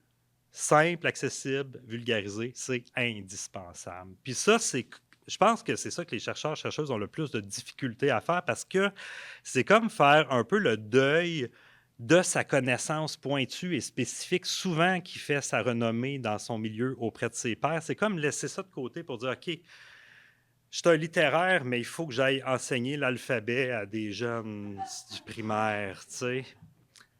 simple, accessible, vulgarisé, c'est indispensable. Puis ça, je pense que c'est ça que les chercheuses ont le plus de difficultés à faire parce que c'est comme faire un peu le deuil de sa connaissance pointue et spécifique, souvent qui fait sa renommée dans son milieu auprès de ses pairs. C'est comme laisser ça de côté pour dire, OK, je suis un littéraire, mais il faut que j'aille enseigner l'alphabet à des jeunes du primaire, tu sais.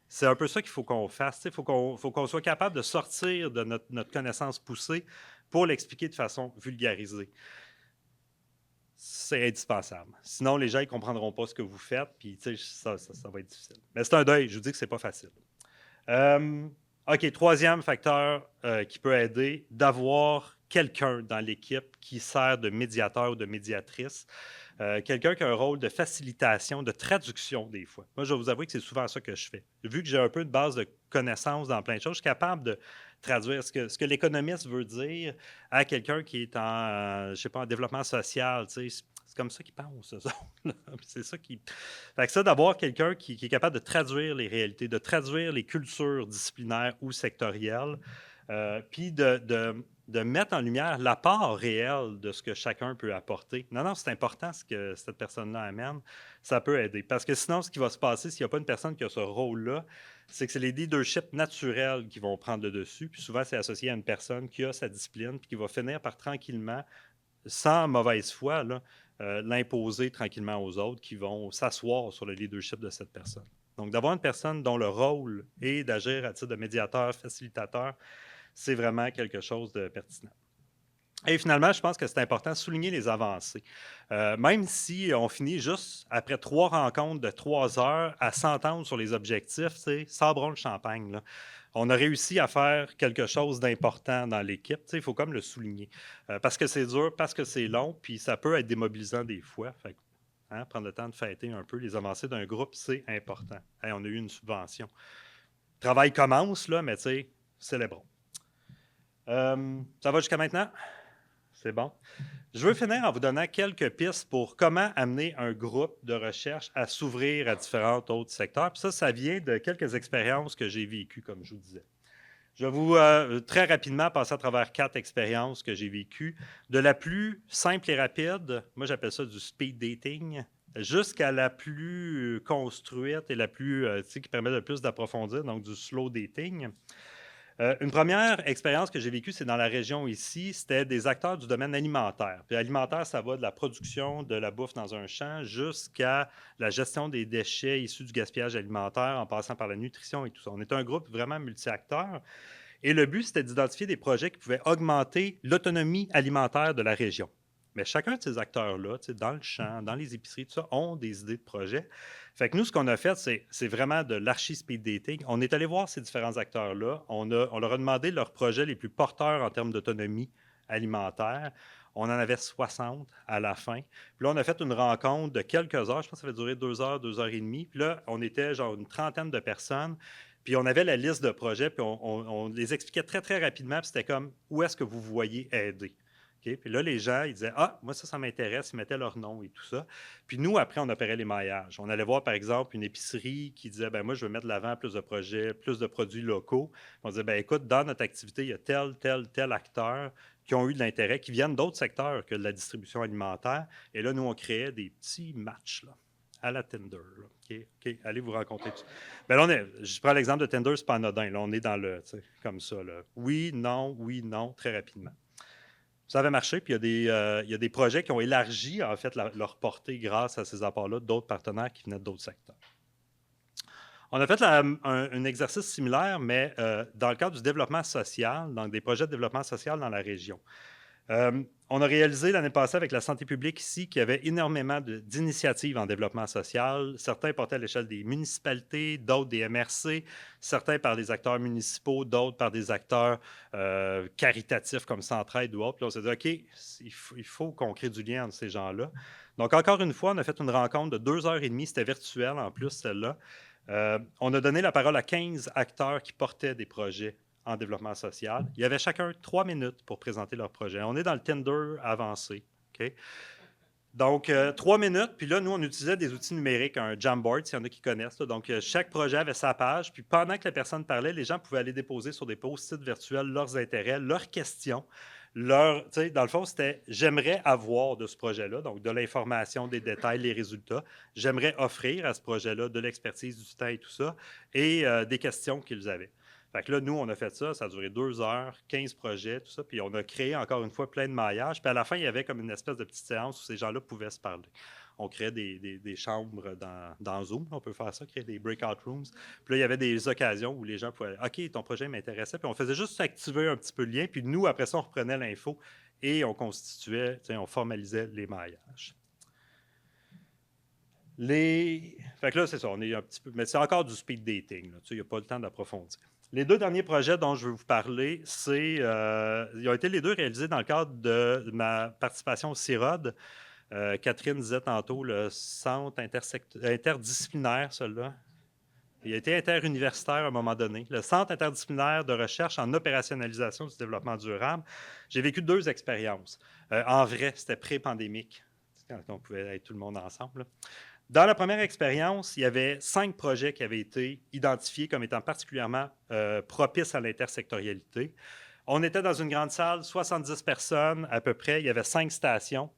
C'est un peu ça qu'il faut qu'on fasse. Il faut qu'on soit capable de sortir de notre connaissance poussée pour l'expliquer de façon vulgarisée. C'est indispensable. Sinon, les gens ne comprendront pas ce que vous faites, puis ça va être difficile. Mais c'est un deuil, je vous dis que ce n'est pas facile. OK, troisième facteur qui peut aider, d'avoir quelqu'un dans l'équipe qui sert de médiateur ou de médiatrice. Quelqu'un qui a un rôle de facilitation, de traduction des fois. Moi, je vais vous avouer que c'est souvent ça que je fais. Vu que j'ai un peu de base de connaissances dans plein de choses, je suis capable de traduire ce que l'économiste veut dire à quelqu'un qui est en développement social. C'est comme ça qu'ils pensent, eux autres. C'est ça qui... Fait que ça, d'avoir quelqu'un qui est capable de traduire les réalités, de traduire les cultures disciplinaires ou sectorielles, puis de mettre en lumière l'apport réel de ce que chacun peut apporter. Non, c'est important ce que cette personne-là amène. Ça peut aider. Parce que sinon, ce qui va se passer s'il n'y a pas une personne qui a ce rôle-là, c'est que c'est les leaderships naturels qui vont prendre le dessus. Puis souvent, c'est associé à une personne qui a sa discipline puis qui va finir par tranquillement, sans mauvaise foi, l'imposer tranquillement aux autres qui vont s'asseoir sur le leadership de cette personne. Donc, d'avoir une personne dont le rôle est d'agir à titre de médiateur, facilitateur, c'est vraiment quelque chose de pertinent. Et finalement, je pense que c'est important de souligner les avancées. Même si on finit juste après 3 rencontres de 3 heures à s'entendre sur les objectifs, sabrons le champagne, là. On a réussi à faire quelque chose d'important dans l'équipe. Il faut comme le souligner. Parce que c'est dur, parce que c'est long, puis ça peut être démobilisant des fois. Fait, prendre le temps de fêter un peu les avancées d'un groupe, c'est important. On a eu une subvention. Le travail commence, là, mais célébrons. Ça va jusqu'à maintenant? C'est bon. Je veux finir en vous donnant quelques pistes pour comment amener un groupe de recherche à s'ouvrir à différents autres secteurs. Puis ça vient de quelques expériences que j'ai vécues, comme je vous disais. Je vais vous très rapidement passer à travers 4 expériences que j'ai vécues. De la plus simple et rapide, moi j'appelle ça du speed dating, jusqu'à la plus construite et la plus qui permet le plus d'approfondir, donc du slow dating. Une première expérience que j'ai vécue, c'est dans la région ici, c'était des acteurs du domaine alimentaire. Puis alimentaire, ça va de la production de la bouffe dans un champ jusqu'à la gestion des déchets issus du gaspillage alimentaire, en passant par la nutrition et tout ça. On est un groupe vraiment multi-acteurs. Et le but, c'était d'identifier des projets qui pouvaient augmenter l'autonomie alimentaire de la région. Mais chacun de ces acteurs-là, dans le champ, dans les épiceries, tout ça, ont des idées de projets. Fait que nous, ce qu'on a fait, c'est vraiment de l'archi-speed dating. On est allé voir ces différents acteurs-là. On leur a demandé leurs projets les plus porteurs en termes d'autonomie alimentaire. On en avait 60 à la fin. Puis là, on a fait une rencontre de quelques heures. Je pense que ça va durer 2 heures, 2 heures et demie. Puis là, on était genre une trentaine de personnes. Puis on avait la liste de projets, puis on les expliquait très, très rapidement. Puis c'était comme, où est-ce que vous voyez aider? Okay? Puis là, les gens, ils disaient, ah, moi, ça m'intéresse. Ils mettaient leur nom et tout ça. Puis nous, après, on opérait les maillages. On allait voir, par exemple, une épicerie qui disait, ben moi, je veux mettre de l'avant plus de projets, plus de produits locaux. Puis on disait, ben écoute, dans notre activité, il y a tel acteur qui ont eu de l'intérêt, qui viennent d'autres secteurs que de la distribution alimentaire. Et là, nous, on créait des petits matchs, là, à la Tinder. OK, allez vous rencontrer. Ben là, je prends l'exemple de Tinder, c'est pas anodin. Là, on est dans le, comme ça. Là. Oui, non, très rapidement. Ça avait marché, puis il y a des projets qui ont élargi, en fait, leur portée grâce à ces apports-là d'autres partenaires qui venaient d'autres secteurs. On a fait un exercice similaire, mais dans le cadre du développement social, donc des projets de développement social dans la région. On a réalisé l'année passée avec la santé publique ici qu'il y avait énormément d'initiatives en développement social. Certains portaient à l'échelle des municipalités, d'autres des MRC, certains par des acteurs municipaux, d'autres par des acteurs caritatifs comme Centraide ou autres. Puis on s'est dit, OK, il faut qu'on crée du lien entre ces gens-là. Donc, encore une fois, on a fait une rencontre de 2 heures et demie. C'était virtuel en plus, celle-là. On a donné la parole à 15 acteurs qui portaient des projets en développement social. Il y avait chacun 3 minutes pour présenter leur projet. On est dans le Tinder avancé. Okay? Donc, 3 minutes. Puis là, nous, on utilisait des outils numériques, un Jamboard, s'il y en a qui connaissent. Là. Donc, chaque projet avait sa page. Puis pendant que la personne parlait, les gens pouvaient aller déposer sur des post-it virtuels leurs intérêts, leurs questions. Dans le fond, c'était « j'aimerais avoir de ce projet-là », donc de l'information, des détails, les résultats. J'aimerais offrir à ce projet-là de l'expertise, du temps et tout ça, et des questions qu'ils avaient. Fait que là, nous, on a fait ça, ça a duré 2 heures, 15 projets, tout ça, puis on a créé encore une fois plein de maillages. Puis à la fin, il y avait comme une espèce de petite séance où ces gens-là pouvaient se parler. On créait des chambres dans Zoom, on peut faire ça, créer des breakout rooms. Puis là, il y avait des occasions où les gens pouvaient « OK, ton projet m'intéressait », puis on faisait juste activer un petit peu le lien, puis nous, après ça, on reprenait l'info et on constituait, on formalisait les maillages. Fait que là, c'est ça, on est un petit peu... Mais c'est encore du speed dating, il n'y a pas le temps d'approfondir. Les 2 derniers projets dont je veux vous parler, ils ont été les 2 réalisés dans le cadre de ma participation au CIROD. Catherine disait tantôt le centre interdisciplinaire, celui-là. Il a été interuniversitaire à un moment donné. Le Centre interdisciplinaire de recherche en opérationnalisation du développement durable. J'ai vécu 2 expériences. En vrai, c'était pré-pandémique, quand on pouvait être tout le monde ensemble. Là. Dans la première expérience, il y avait 5 projets qui avaient été identifiés comme étant particulièrement propices à l'intersectorialité. On était dans une grande salle, 70 personnes à peu près. Il y avait 5 stations,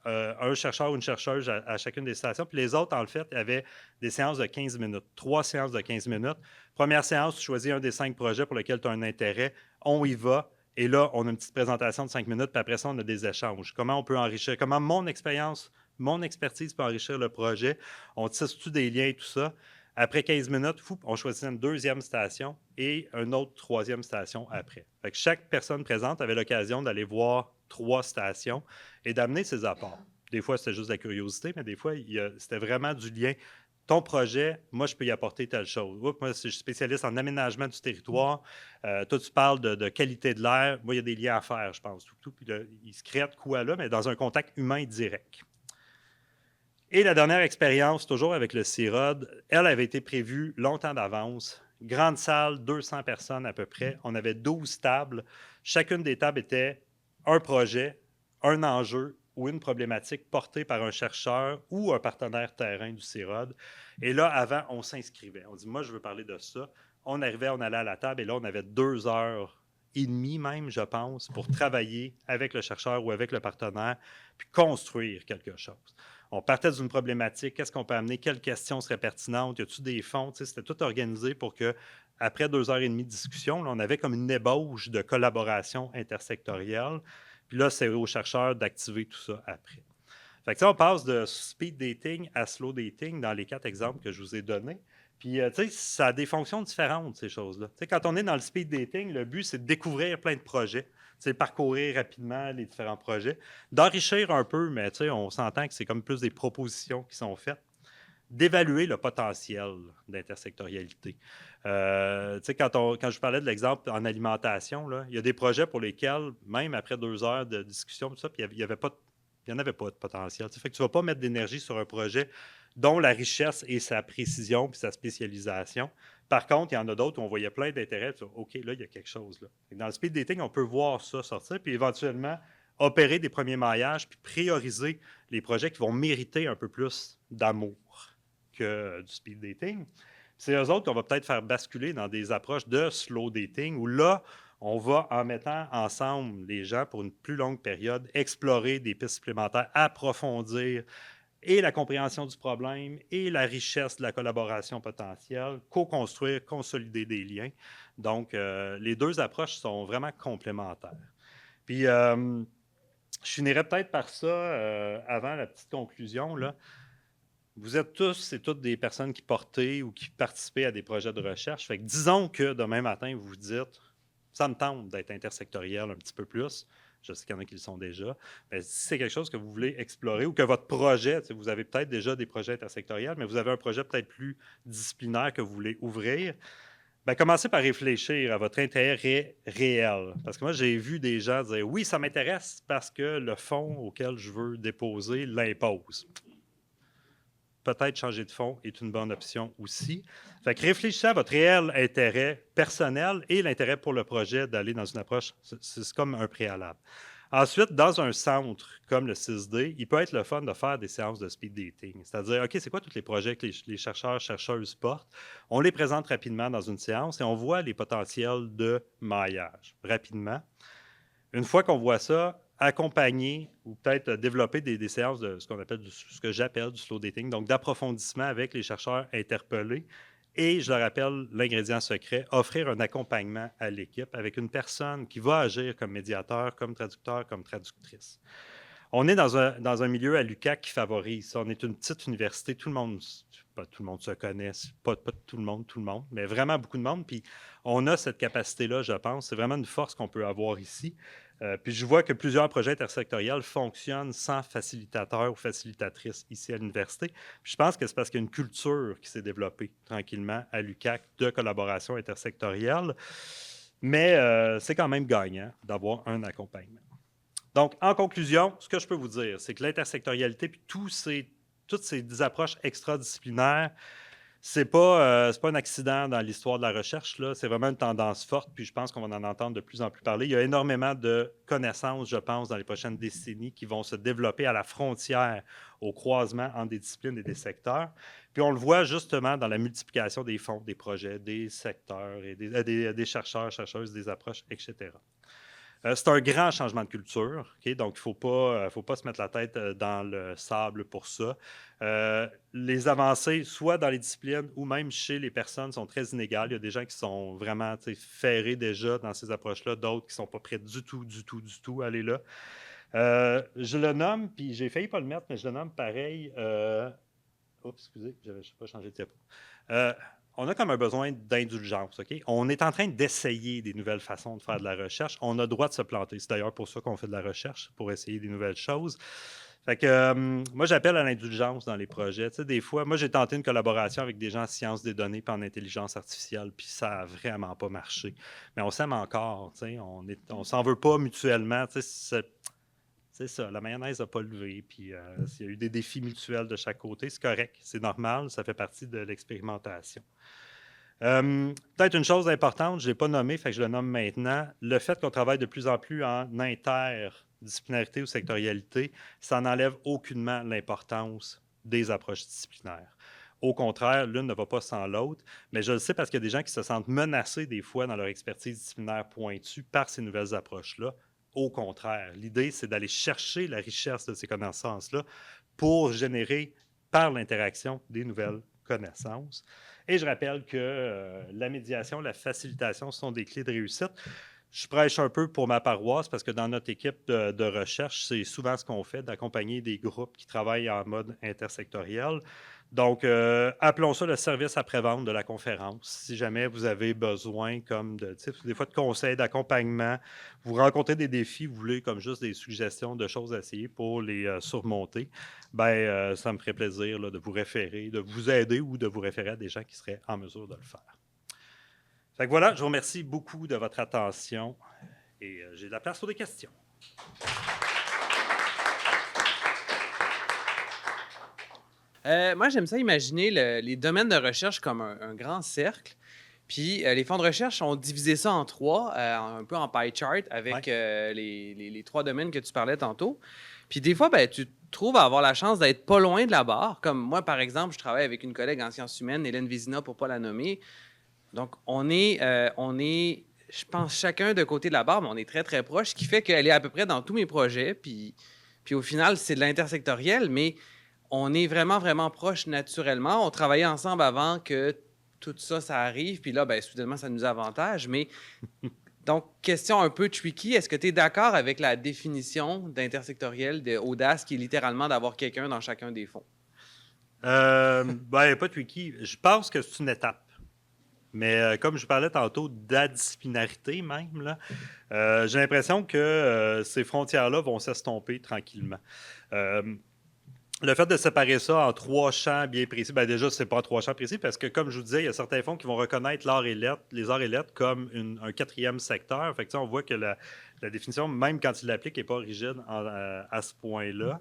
un chercheur ou une chercheuse à chacune des stations. Puis les autres, en fait, avaient des séances de 15 minutes, 3 séances de 15 minutes. Première séance, tu choisis un des 5 projets pour lesquels tu as un intérêt. On y va. Et là, on a une petite présentation de 5 minutes. Puis après ça, on a des échanges. Comment on peut enrichir, comment mon expertise peut enrichir le projet. On tisse des liens et tout ça. Après 15 minutes, on choisissait une 2e station et une autre 3e station après. Fait que chaque personne présente avait l'occasion d'aller voir 3 stations et d'amener ses apports. Des fois, c'était juste de la curiosité, mais des fois, c'était vraiment du lien. Ton projet, moi, je peux y apporter telle chose. Moi, je suis spécialiste en aménagement du territoire. Toi, tu parles de qualité de l'air. Moi, il y a des liens à faire, je pense. Puis là, il se crée de quoi là, mais dans un contact humain direct. Et la dernière expérience, toujours avec le CIROD, elle avait été prévue longtemps d'avance. Grande salle, 200 personnes à peu près. On avait 12 tables. Chacune des tables était un projet, un enjeu ou une problématique portée par un chercheur ou un partenaire terrain du CIROD. Et là, avant, on s'inscrivait. On dit, moi, je veux parler de ça. On arrivait, on allait à la table et là, on avait 2 heures et demie même, je pense, pour travailler avec le chercheur ou avec le partenaire puis construire quelque chose. On partait d'une problématique, qu'est-ce qu'on peut amener, quelles questions seraient pertinentes, y a-t-il des fonds? Tu sais, c'était tout organisé pour que, après 2 heures et demie de discussion, là, on avait comme une ébauche de collaboration intersectorielle. Puis là, c'est aux chercheurs d'activer tout ça après. Fait que ça, on passe de speed dating à slow dating dans les 4 exemples que je vous ai donnés. Puis, tu sais, ça a des fonctions différentes, ces choses-là. Tu sais, quand on est dans le speed dating, le but, c'est de découvrir plein de projets, c'est parcourir rapidement les différents projets, d'enrichir un peu, mais tu sais, on s'entend que c'est comme plus des propositions qui sont faites, d'évaluer le potentiel d'intersectorialité. Tu sais, quand je parlais de l'exemple en alimentation, là, il y a des projets pour lesquels, même après 2 heures de discussion, tout ça, puis il n'y avait pas de potentiel. Ça fait que tu ne vas pas mettre d'énergie sur un projet dont la richesse est sa précision puis sa spécialisation. Par contre, il y en a d'autres où on voyait plein d'intérêts. OK, là, il y a quelque chose. Là. Dans le speed dating, on peut voir ça sortir, puis éventuellement opérer des premiers maillages, puis prioriser les projets qui vont mériter un peu plus d'amour que du speed dating. C'est eux autres qu'on va peut-être faire basculer dans des approches de slow dating, où là, on va, en mettant ensemble les gens pour une plus longue période, explorer des pistes supplémentaires, approfondir et la compréhension du problème et la richesse de la collaboration potentielle, co-construire, consolider des liens. Donc, les 2 approches sont vraiment complémentaires. Puis, je finirais peut-être par ça, avant la petite conclusion, là. Vous êtes tous et toutes des personnes qui portez ou qui participez à des projets de recherche. Fait que disons que demain matin, vous vous dites, ça me tente d'être intersectoriel un petit peu plus. Je sais qu'il y en a qui le sont déjà. Mais si c'est quelque chose que vous voulez explorer ou que votre projet, vous avez peut-être déjà des projets intersectoriels, mais vous avez un projet peut-être plus disciplinaire que vous voulez ouvrir, bien, commencez par réfléchir à votre intérêt réel. Parce que moi, j'ai vu des gens dire, oui, ça m'intéresse parce que le fonds auquel je veux déposer l'impose. Peut-être changer de fonds est une bonne option aussi. Fait que réfléchissez à votre réel intérêt personnel et l'intérêt pour le projet d'aller dans une approche, c'est comme un préalable. Ensuite, dans un centre comme le 6D, il peut être le fun de faire des séances de speed dating. C'est-à-dire, OK, c'est quoi tous les projets que les chercheurs, chercheuses portent? On les présente rapidement dans une séance et on voit les potentiels de maillage rapidement. Une fois qu'on voit ça, accompagner ou peut-être développer des séances de ce que j'appelle du slow dating, donc d'approfondissement avec les chercheurs interpellés. Et je le rappelle, l'ingrédient secret, offrir un accompagnement à l'équipe avec une personne qui va agir comme médiateur, comme traducteur, comme traductrice. On est dans un milieu à l'UQAC qui favorise ça. On est une petite université, pas tout le monde se connaît, pas tout le monde, mais vraiment beaucoup de monde. Puis on a cette capacité-là, je pense. C'est vraiment une force qu'on peut avoir ici. Puis je vois que plusieurs projets intersectoriels fonctionnent sans facilitateur ou facilitatrice ici à l'université. Puis je pense que c'est parce qu'il y a une culture qui s'est développée tranquillement à l'UQAC de collaboration intersectorielle. Mais c'est quand même gagnant d'avoir un accompagnement. Donc, en conclusion, ce que je peux vous dire, c'est que l'intersectorialité puis toutes ces approches extradisciplinaires, c'est pas un accident dans l'histoire de la recherche, là. C'est vraiment une tendance forte, puis je pense qu'on va en entendre de plus en plus parler. Il y a énormément de connaissances, je pense, dans les prochaines décennies qui vont se développer à la frontière, au croisement entre des disciplines et des secteurs. Puis on le voit justement dans la multiplication des fonds, des projets, des secteurs, et des chercheurs, chercheuses, des approches, etc. C'est un grand changement de culture, okay? Donc il ne faut pas se mettre la tête dans le sable pour ça. Les avancées, soit dans les disciplines ou même chez les personnes, sont très inégales. Il y a des gens qui sont vraiment ferrés déjà dans ces approches-là, d'autres qui ne sont pas prêts du tout à aller là. Je le nomme, puis j'ai failli pas le mettre, mais je le nomme pareil. Oups, excusez, je n'ai pas changé de diapo. On a comme un besoin d'indulgence. Okay? On est en train d'essayer des nouvelles façons de faire de la recherche. On a le droit de se planter. C'est d'ailleurs pour ça qu'on fait de la recherche, pour essayer des nouvelles choses. Fait que, moi, j'appelle à l'indulgence dans les projets. Tu sais, des fois, moi, j'ai tenté une collaboration avec des gens en sciences des données et en intelligence artificielle, puis ça n'a vraiment pas marché. Mais on s'aime encore. Tu sais, on ne s'en veut pas mutuellement. Tu sais, c'est ça, la mayonnaise n'a pas levé, puis il y a eu des défis mutuels de chaque côté, c'est correct, c'est normal, ça fait partie de l'expérimentation. Peut-être une chose importante, je ne l'ai pas nommé, fait que je le nomme maintenant, le fait qu'on travaille de plus en plus en interdisciplinarité ou sectorialité, ça n'enlève aucunement l'importance des approches disciplinaires. Au contraire, l'une ne va pas sans l'autre, mais je le sais parce qu'il y a des gens qui se sentent menacés des fois dans leur expertise disciplinaire pointue par ces nouvelles approches-là. Au contraire, l'idée, c'est d'aller chercher la richesse de ces connaissances-là pour générer par l'interaction des nouvelles connaissances. Et je rappelle que la médiation, la facilitation sont des clés de réussite. Je prêche un peu pour ma paroisse parce que dans notre équipe de recherche, c'est souvent ce qu'on fait, d'accompagner des groupes qui travaillent en mode intersectoriel. Donc, appelons ça le service après-vente de la conférence. Si jamais vous avez besoin comme des fois de conseils, d'accompagnement, vous rencontrez des défis, vous voulez comme juste des suggestions de choses à essayer pour les surmonter, ça me ferait plaisir là, de vous référer, de vous aider ou de vous référer à des gens qui seraient en mesure de le faire. Fait que voilà, je vous remercie beaucoup de votre attention et j'ai de la place pour des questions. Moi, j'aime ça imaginer les domaines de recherche comme un grand cercle. Puis les fonds de recherche ont divisé ça en trois, un peu en pie chart, avec les trois domaines que tu parlais tantôt. Puis des fois, tu te trouves à avoir la chance d'être pas loin de la barre. Comme moi, par exemple, je travaille avec une collègue en sciences humaines, Hélène Vézina, pour ne pas la nommer. Donc, on est, je pense, chacun de côté de la barre, mais on est très, très proche, ce qui fait qu'elle est à peu près dans tous mes projets. Puis au final, c'est de l'intersectoriel, mais on est vraiment, vraiment proches naturellement. On travaillait ensemble avant que tout ça, ça arrive. Puis là, soudainement, ça nous avantage. Mais donc, question un peu tricky. Est-ce que tu es d'accord avec la définition d'intersectoriel d'Audace, qui est littéralement d'avoir quelqu'un dans chacun des fonds? Pas tricky. Je pense que c'est une étape. Mais comme je parlais tantôt d'adisciplinarité même, là, j'ai l'impression que ces frontières-là vont s'estomper tranquillement. Le fait de séparer ça en trois champs bien précis, déjà, ce n'est pas en trois champs précis parce que, comme je vous disais, il y a certains fonds qui vont reconnaître les arts et lettres comme un quatrième secteur. Fait que, on voit que la définition, même quand il l'applique, n'est pas rigide à ce point-là.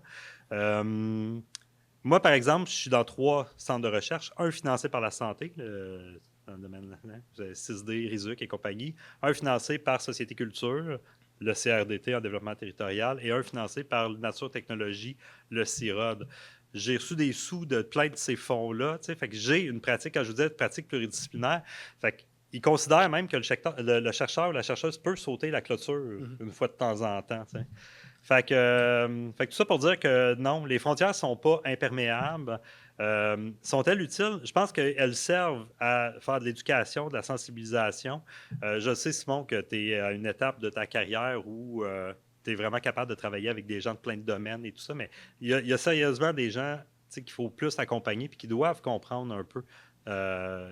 Moi, par exemple, je suis dans 3 centres de recherche. Un financé par la santé, dans le domaine, vous avez 6D, RISUC et compagnie. Un financé par Société Culture, le CRDT en développement territorial, et un financé par Nature Technologie, le CIROD. J'ai reçu des sous de plein de ces fonds-là, fait que j'ai une pratique, quand je vous disais, pratique pluridisciplinaire. Fait qu'ils considèrent même que le chercheur ou la chercheuse peut sauter la clôture une fois de temps en temps. T'sais. Fait que tout ça pour dire que non, les frontières ne sont pas imperméables. Sont-elles utiles? Je pense qu'elles servent à faire de l'éducation, de la sensibilisation. Je sais, Simon, que tu es à une étape de ta carrière où tu es vraiment capable de travailler avec des gens de plein de domaines et tout ça, mais il y a sérieusement des gens qu'il faut plus accompagner et qui doivent comprendre un peu,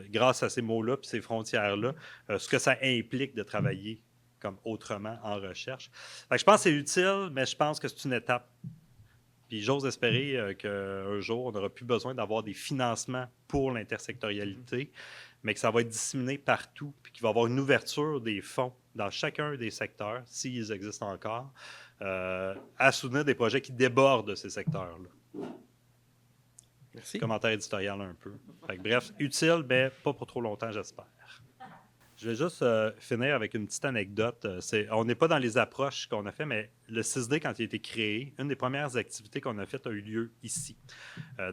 grâce à ces mots-là et ces frontières-là, ce que ça implique de travailler comme autrement en recherche. Fait que je pense que c'est utile, mais je pense que c'est une étape. Puis j'ose espérer qu'un jour, on n'aura plus besoin d'avoir des financements pour l'intersectorialité, mais que ça va être disséminé partout, puis qu'il va y avoir une ouverture des fonds dans chacun des secteurs, s'ils existent encore, à soutenir des projets qui débordent de ces secteurs-là. Merci. Commentaire éditorial un peu. Fait que, bref, utile, mais pas pour trop longtemps, j'espère. Je vais juste finir avec une petite anecdote. On n'est pas dans les approches qu'on a fait, mais le 6D, quand il a été créé, une des premières activités qu'on a faites a eu lieu ici,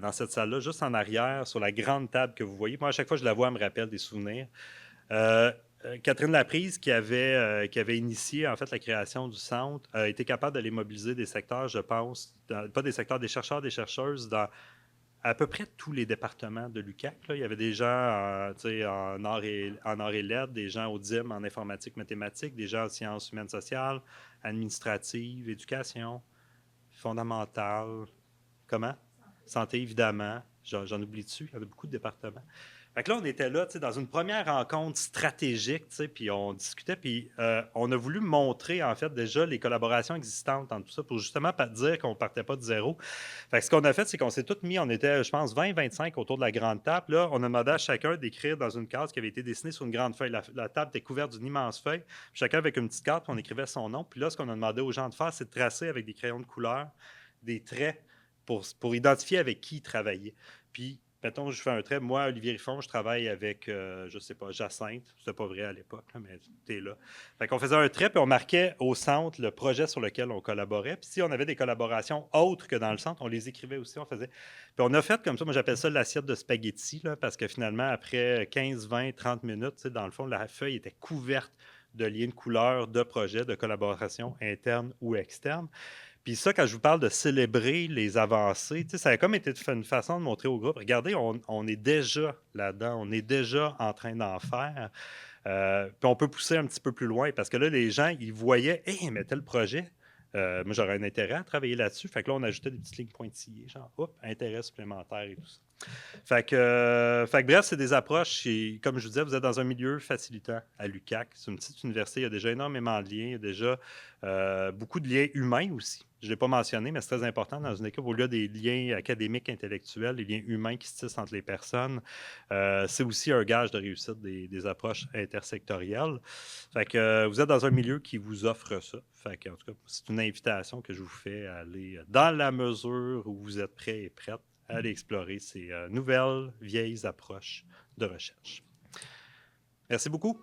dans cette salle-là, juste en arrière, sur la grande table que vous voyez. Moi, à chaque fois que je la vois, elle me rappelle des souvenirs. Catherine Laprise, qui avait initié en fait la création du centre, a été capable d'aller mobiliser des secteurs, je pense, pas des secteurs, des chercheurs, des chercheuses, dans à peu près tous les départements de l'UQAC. Il y avait des gens en arts et lettres, des gens au DIM en informatique mathématiques, des gens en sciences humaines sociales, administratives, éducation, fondamentale, comment? Santé, évidemment. J'en oublie dessus, il y en a beaucoup de départements. Fait que là, on était là, dans une première rencontre stratégique, puis on discutait, puis on a voulu montrer, en fait, déjà les collaborations existantes dans tout ça pour justement pas dire qu'on partait pas de zéro. Fait que ce qu'on a fait, c'est qu'on s'est tous mis, on était, je pense, 20-25 autour de la grande table. Là, on a demandé à chacun d'écrire dans une case qui avait été dessinée sur une grande feuille. La table était couverte d'une immense feuille. Puis chacun avec une petite carte, on écrivait son nom. Puis là, ce qu'on a demandé aux gens de faire, c'est de tracer avec des crayons de couleur des traits pour identifier avec qui ils travaillaient. Puis, mettons, je fais un trait. Moi, Olivier Riffon, je travaille avec, je ne sais pas, Jacinthe. C'était pas vrai à l'époque, mais tu es là. Fait qu'on faisait un trait, puis on marquait au centre le projet sur lequel on collaborait. Puis si on avait des collaborations autres que dans le centre, on les écrivait aussi, on faisait. Puis on a fait comme ça, moi j'appelle ça l'assiette de spaghetti, là, parce que finalement, après 15, 20, 30 minutes, dans le fond, la feuille était couverte de liens de couleur, de projets, de collaboration interne ou externe. Puis ça, quand je vous parle de célébrer les avancées, ça a comme été une façon de montrer au groupe, regardez, on est déjà là-dedans, on est déjà en train d'en faire. Puis on peut pousser un petit peu plus loin parce que là, les gens, ils voyaient, hey, mais tel projet, moi, j'aurais un intérêt à travailler là-dessus. Fait que là, on ajoutait des petites lignes pointillées, genre, hop, intérêt supplémentaire et tout ça. Fait que bref, c'est des approches. Et, comme je vous disais, vous êtes dans un milieu facilitant à l'UQAC. C'est une petite université, il y a déjà énormément de liens, il y a déjà beaucoup de liens humains aussi. Je ne l'ai pas mentionné, mais c'est très important dans une équipe. Au-delà des liens académiques, intellectuels, les liens humains qui se tissent entre les personnes, c'est aussi un gage de réussite des approches intersectorielles. Fait que vous êtes dans un milieu qui vous offre ça. Fait que, en tout cas, c'est une invitation que je vous fais à aller, dans la mesure où vous êtes prêts et prêtes, à aller explorer ces nouvelles, vieilles approches de recherche. Merci beaucoup.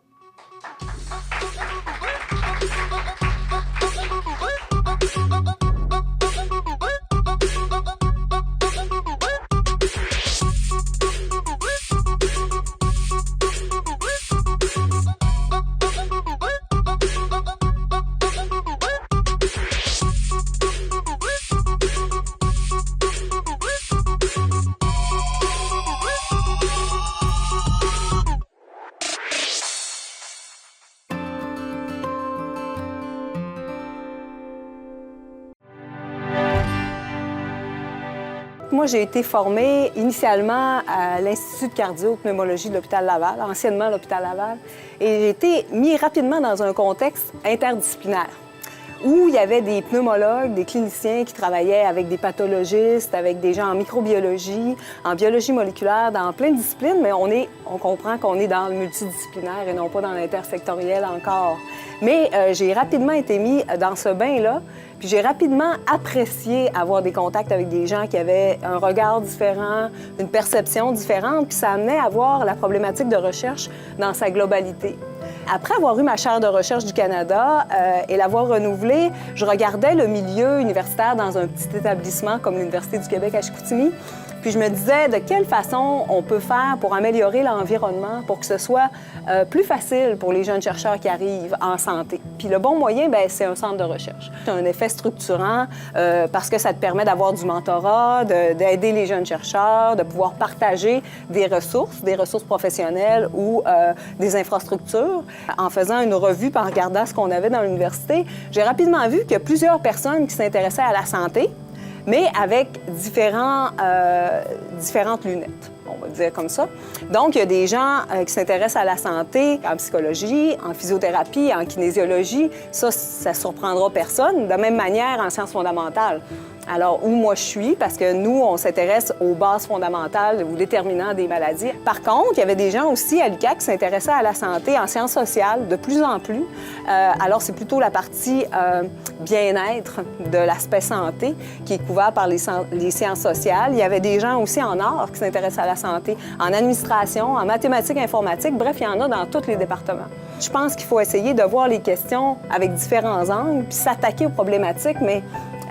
Moi, j'ai été formée initialement à l'Institut de cardio-pneumologie de l'hôpital Laval, anciennement l'hôpital Laval, et j'ai été mis rapidement dans un contexte interdisciplinaire où il y avait des pneumologues, des cliniciens qui travaillaient avec des pathologistes, avec des gens en microbiologie, en biologie moléculaire, dans plein de disciplines, mais on comprend qu'on est dans le multidisciplinaire et non pas dans l'intersectoriel encore. Mais j'ai rapidement été mis dans ce bain-là, puis j'ai rapidement apprécié avoir des contacts avec des gens qui avaient un regard différent, une perception différente, puis ça amenait à voir la problématique de recherche dans sa globalité. Après avoir eu ma chaire de recherche du Canada et l'avoir renouvelée, je regardais le milieu universitaire dans un petit établissement comme l'Université du Québec à Chicoutimi. Puis je me disais de quelle façon on peut faire pour améliorer l'environnement, pour que ce soit plus facile pour les jeunes chercheurs qui arrivent en santé. Puis le bon moyen, bien, c'est un centre de recherche. C'est un effet structurant parce que ça te permet d'avoir du mentorat, d'aider les jeunes chercheurs, de pouvoir partager des ressources professionnelles ou des infrastructures. En faisant une revue, en regardant ce qu'on avait dans l'université, j'ai rapidement vu qu'il y a plusieurs personnes qui s'intéressaient à la santé, mais avec différentes lunettes, on va dire comme ça. Donc, il y a des gens qui s'intéressent à la santé en psychologie, en physiothérapie, en kinésiologie. Ça ne surprendra personne. De la même manière, en sciences fondamentales. Alors, où moi je suis, parce que nous, on s'intéresse aux bases fondamentales, aux déterminants des maladies. Par contre, il y avait des gens aussi à l'UQAC qui s'intéressaient à la santé en sciences sociales, de plus en plus. Alors, c'est plutôt la partie bien-être de l'aspect santé qui est couvert par les sciences sociales. Il y avait des gens aussi en arts qui s'intéressent à la santé, en administration, en mathématiques, informatique. Bref, il y en a dans tous les départements. Je pense qu'il faut essayer de voir les questions avec différents angles, puis s'attaquer aux problématiques, mais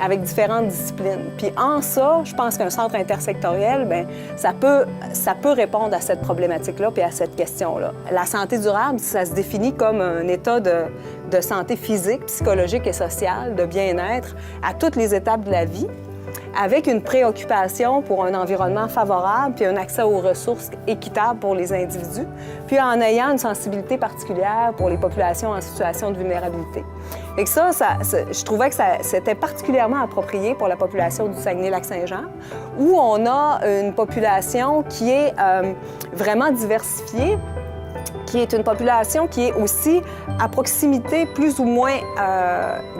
avec différentes disciplines. Puis en ça, je pense qu'un centre intersectoriel, bien, ça peut répondre à cette problématique-là puis à cette question-là. La santé durable, ça se définit comme un état de santé physique, psychologique et sociale, de bien-être à toutes les étapes de la vie, avec une préoccupation pour un environnement favorable puis un accès aux ressources équitable pour les individus, puis en ayant une sensibilité particulière pour les populations en situation de vulnérabilité. Et que ça, je trouvais que c'était particulièrement approprié pour la population du Saguenay-Lac-Saint-Jean, où on a une population qui est vraiment diversifiée, qui est une population qui est aussi à proximité plus ou moins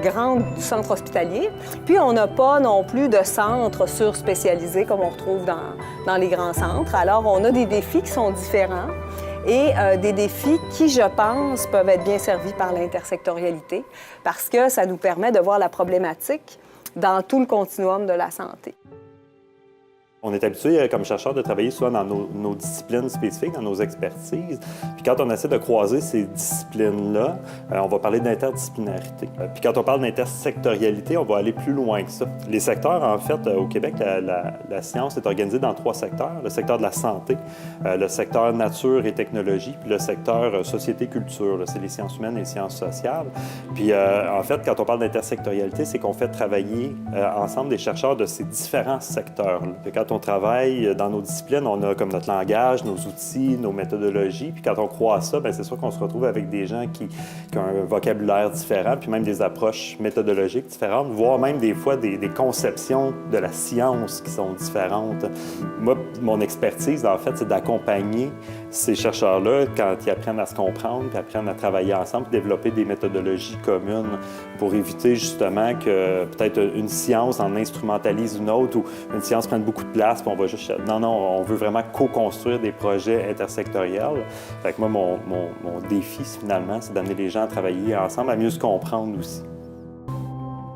grande du centre hospitalier. Puis on n'a pas non plus de centre surspécialisé comme on retrouve dans les grands centres. Alors on a des défis qui sont différents et des défis qui, je pense, peuvent être bien servis par l'intersectorialité parce que ça nous permet de voir la problématique dans tout le continuum de la santé. On est habitué, comme chercheur, de travailler souvent dans nos disciplines spécifiques, dans nos expertises. Puis quand on essaie de croiser ces disciplines-là, on va parler d'interdisciplinarité. Puis quand on parle d'intersectorialité, on va aller plus loin que ça. Les secteurs, en fait, au Québec, la science est organisée dans 3 secteurs. Le secteur de la santé, le secteur nature et technologie, puis le secteur société-culture. C'est les sciences humaines et les sciences sociales. Puis en fait, quand on parle d'intersectorialité, c'est qu'on fait travailler ensemble des chercheurs de ces différents secteurs-là. Quand on travaille dans nos disciplines, on a comme notre langage, nos outils, nos méthodologies. Puis quand on croit à ça, bien, c'est sûr qu'on se retrouve avec des gens qui ont un vocabulaire différent, puis même des approches méthodologiques différentes, voire même des fois des conceptions de la science qui sont différentes. Moi, mon expertise, en fait, c'est d'accompagner ces chercheurs-là quand ils apprennent à se comprendre, puis apprennent à travailler ensemble, puis développer des méthodologies communes pour éviter justement que peut-être une science en instrumentalise une autre ou une science prenne beaucoup de place, puis on va juste... Non, on veut vraiment co-construire des projets intersectoriels. Fait que moi, mon défi, finalement, c'est d'amener les gens à travailler ensemble, à mieux se comprendre aussi.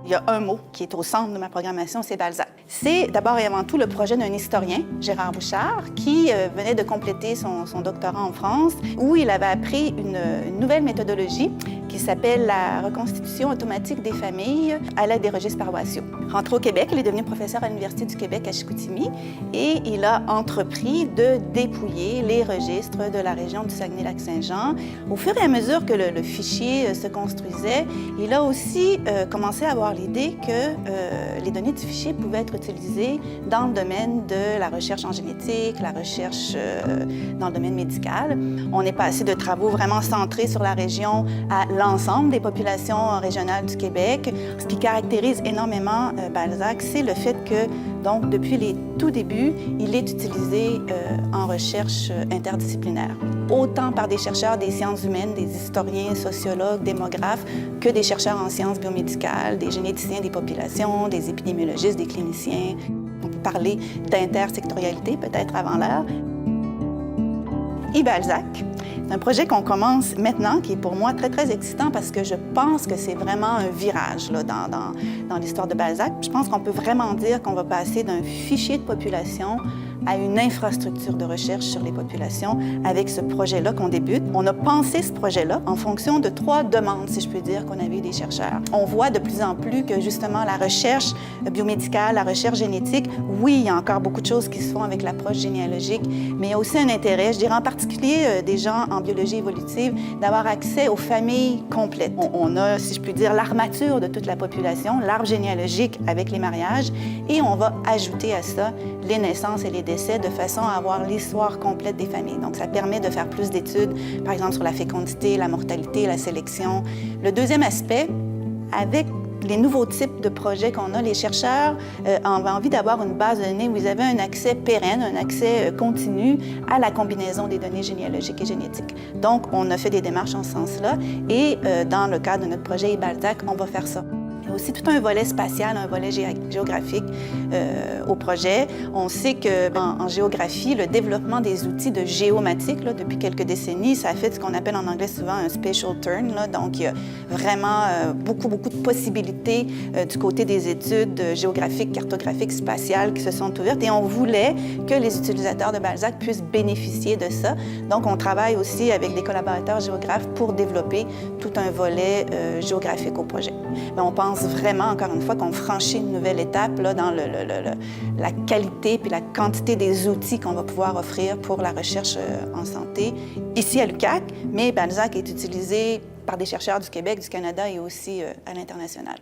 Il y a un mot qui est au centre de ma programmation, c'est Balzac. C'est d'abord et avant tout le projet d'un historien, Gérard Bouchard, qui venait de compléter son doctorat en France, où il avait appris une nouvelle méthodologie qui s'appelle la reconstitution automatique des familles à l'aide des registres paroissiaux. Rentré au Québec, il est devenu professeur à l'Université du Québec à Chicoutimi et il a entrepris de dépouiller les registres de la région du Saguenay-Lac-Saint-Jean. Au fur et à mesure que le fichier se construisait, il a aussi commencé à avoir l'idée que les données du fichier pouvaient être utilisées dans le domaine de la recherche en génétique, la recherche dans le domaine médical. On est passé de travaux vraiment centrés sur la région à l'ensemble des populations régionales du Québec. Ce qui caractérise énormément Balzac, c'est le fait que, donc, depuis les tout débuts, il est utilisé en recherche interdisciplinaire, autant par des chercheurs des sciences humaines, des historiens, sociologues, démographes, que des chercheurs en sciences biomédicales, des généticiens des populations, des épidémiologistes, des cliniciens. On peut parler d'intersectorialité peut-être avant l'heure. Et Balzac, c'est un projet qu'on commence maintenant, qui est pour moi très, très excitant parce que je pense que c'est vraiment un virage là, dans l'histoire de Balzac. Je pense qu'on peut vraiment dire qu'on va passer d'un fichier de population à une infrastructure de recherche sur les populations avec ce projet-là qu'on débute. On a pensé ce projet-là en fonction de 3 demandes, si je peux dire, qu'on avait des chercheurs. On voit de plus en plus que justement la recherche biomédicale, la recherche génétique, oui, il y a encore beaucoup de choses qui se font avec l'approche généalogique, mais il y a aussi un intérêt, je dirais en particulier des gens en biologie évolutive, d'avoir accès aux familles complètes. On a, si je puis dire, l'armature de toute la population, l'arbre généalogique avec les mariages, et on va ajouter à ça les naissances et les décès de façon à avoir l'histoire complète des familles. Donc, ça permet de faire plus d'études, par exemple, sur la fécondité, la mortalité, la sélection. Le deuxième aspect, avec les nouveaux types de projets qu'on a, les chercheurs ont envie d'avoir une base de données où ils avaient un accès pérenne, un accès continu à la combinaison des données généalogiques et génétiques. Donc, on a fait des démarches en ce sens-là et dans le cadre de notre projet Balzac, on va faire ça. Il y a aussi tout un volet spatial, un volet géographique au projet. On sait qu'en géographie, le développement des outils de géomatique, là, depuis quelques décennies, ça a fait ce qu'on appelle en anglais souvent un spatial turn. Là. Donc, il y a vraiment beaucoup de possibilités du côté des études géographiques, cartographiques, spatiales qui se sont ouvertes. Et on voulait que les utilisateurs de Balzac puissent bénéficier de ça. Donc, on travaille aussi avec des collaborateurs géographes pour développer tout un volet géographique au projet. Mais on pense vraiment, encore une fois, qu'on franchit une nouvelle étape là, dans la qualité puis la quantité des outils qu'on va pouvoir offrir pour la recherche en santé ici à l'UQAC, mais Balzac est utilisé par des chercheurs du Québec, du Canada et aussi à l'international.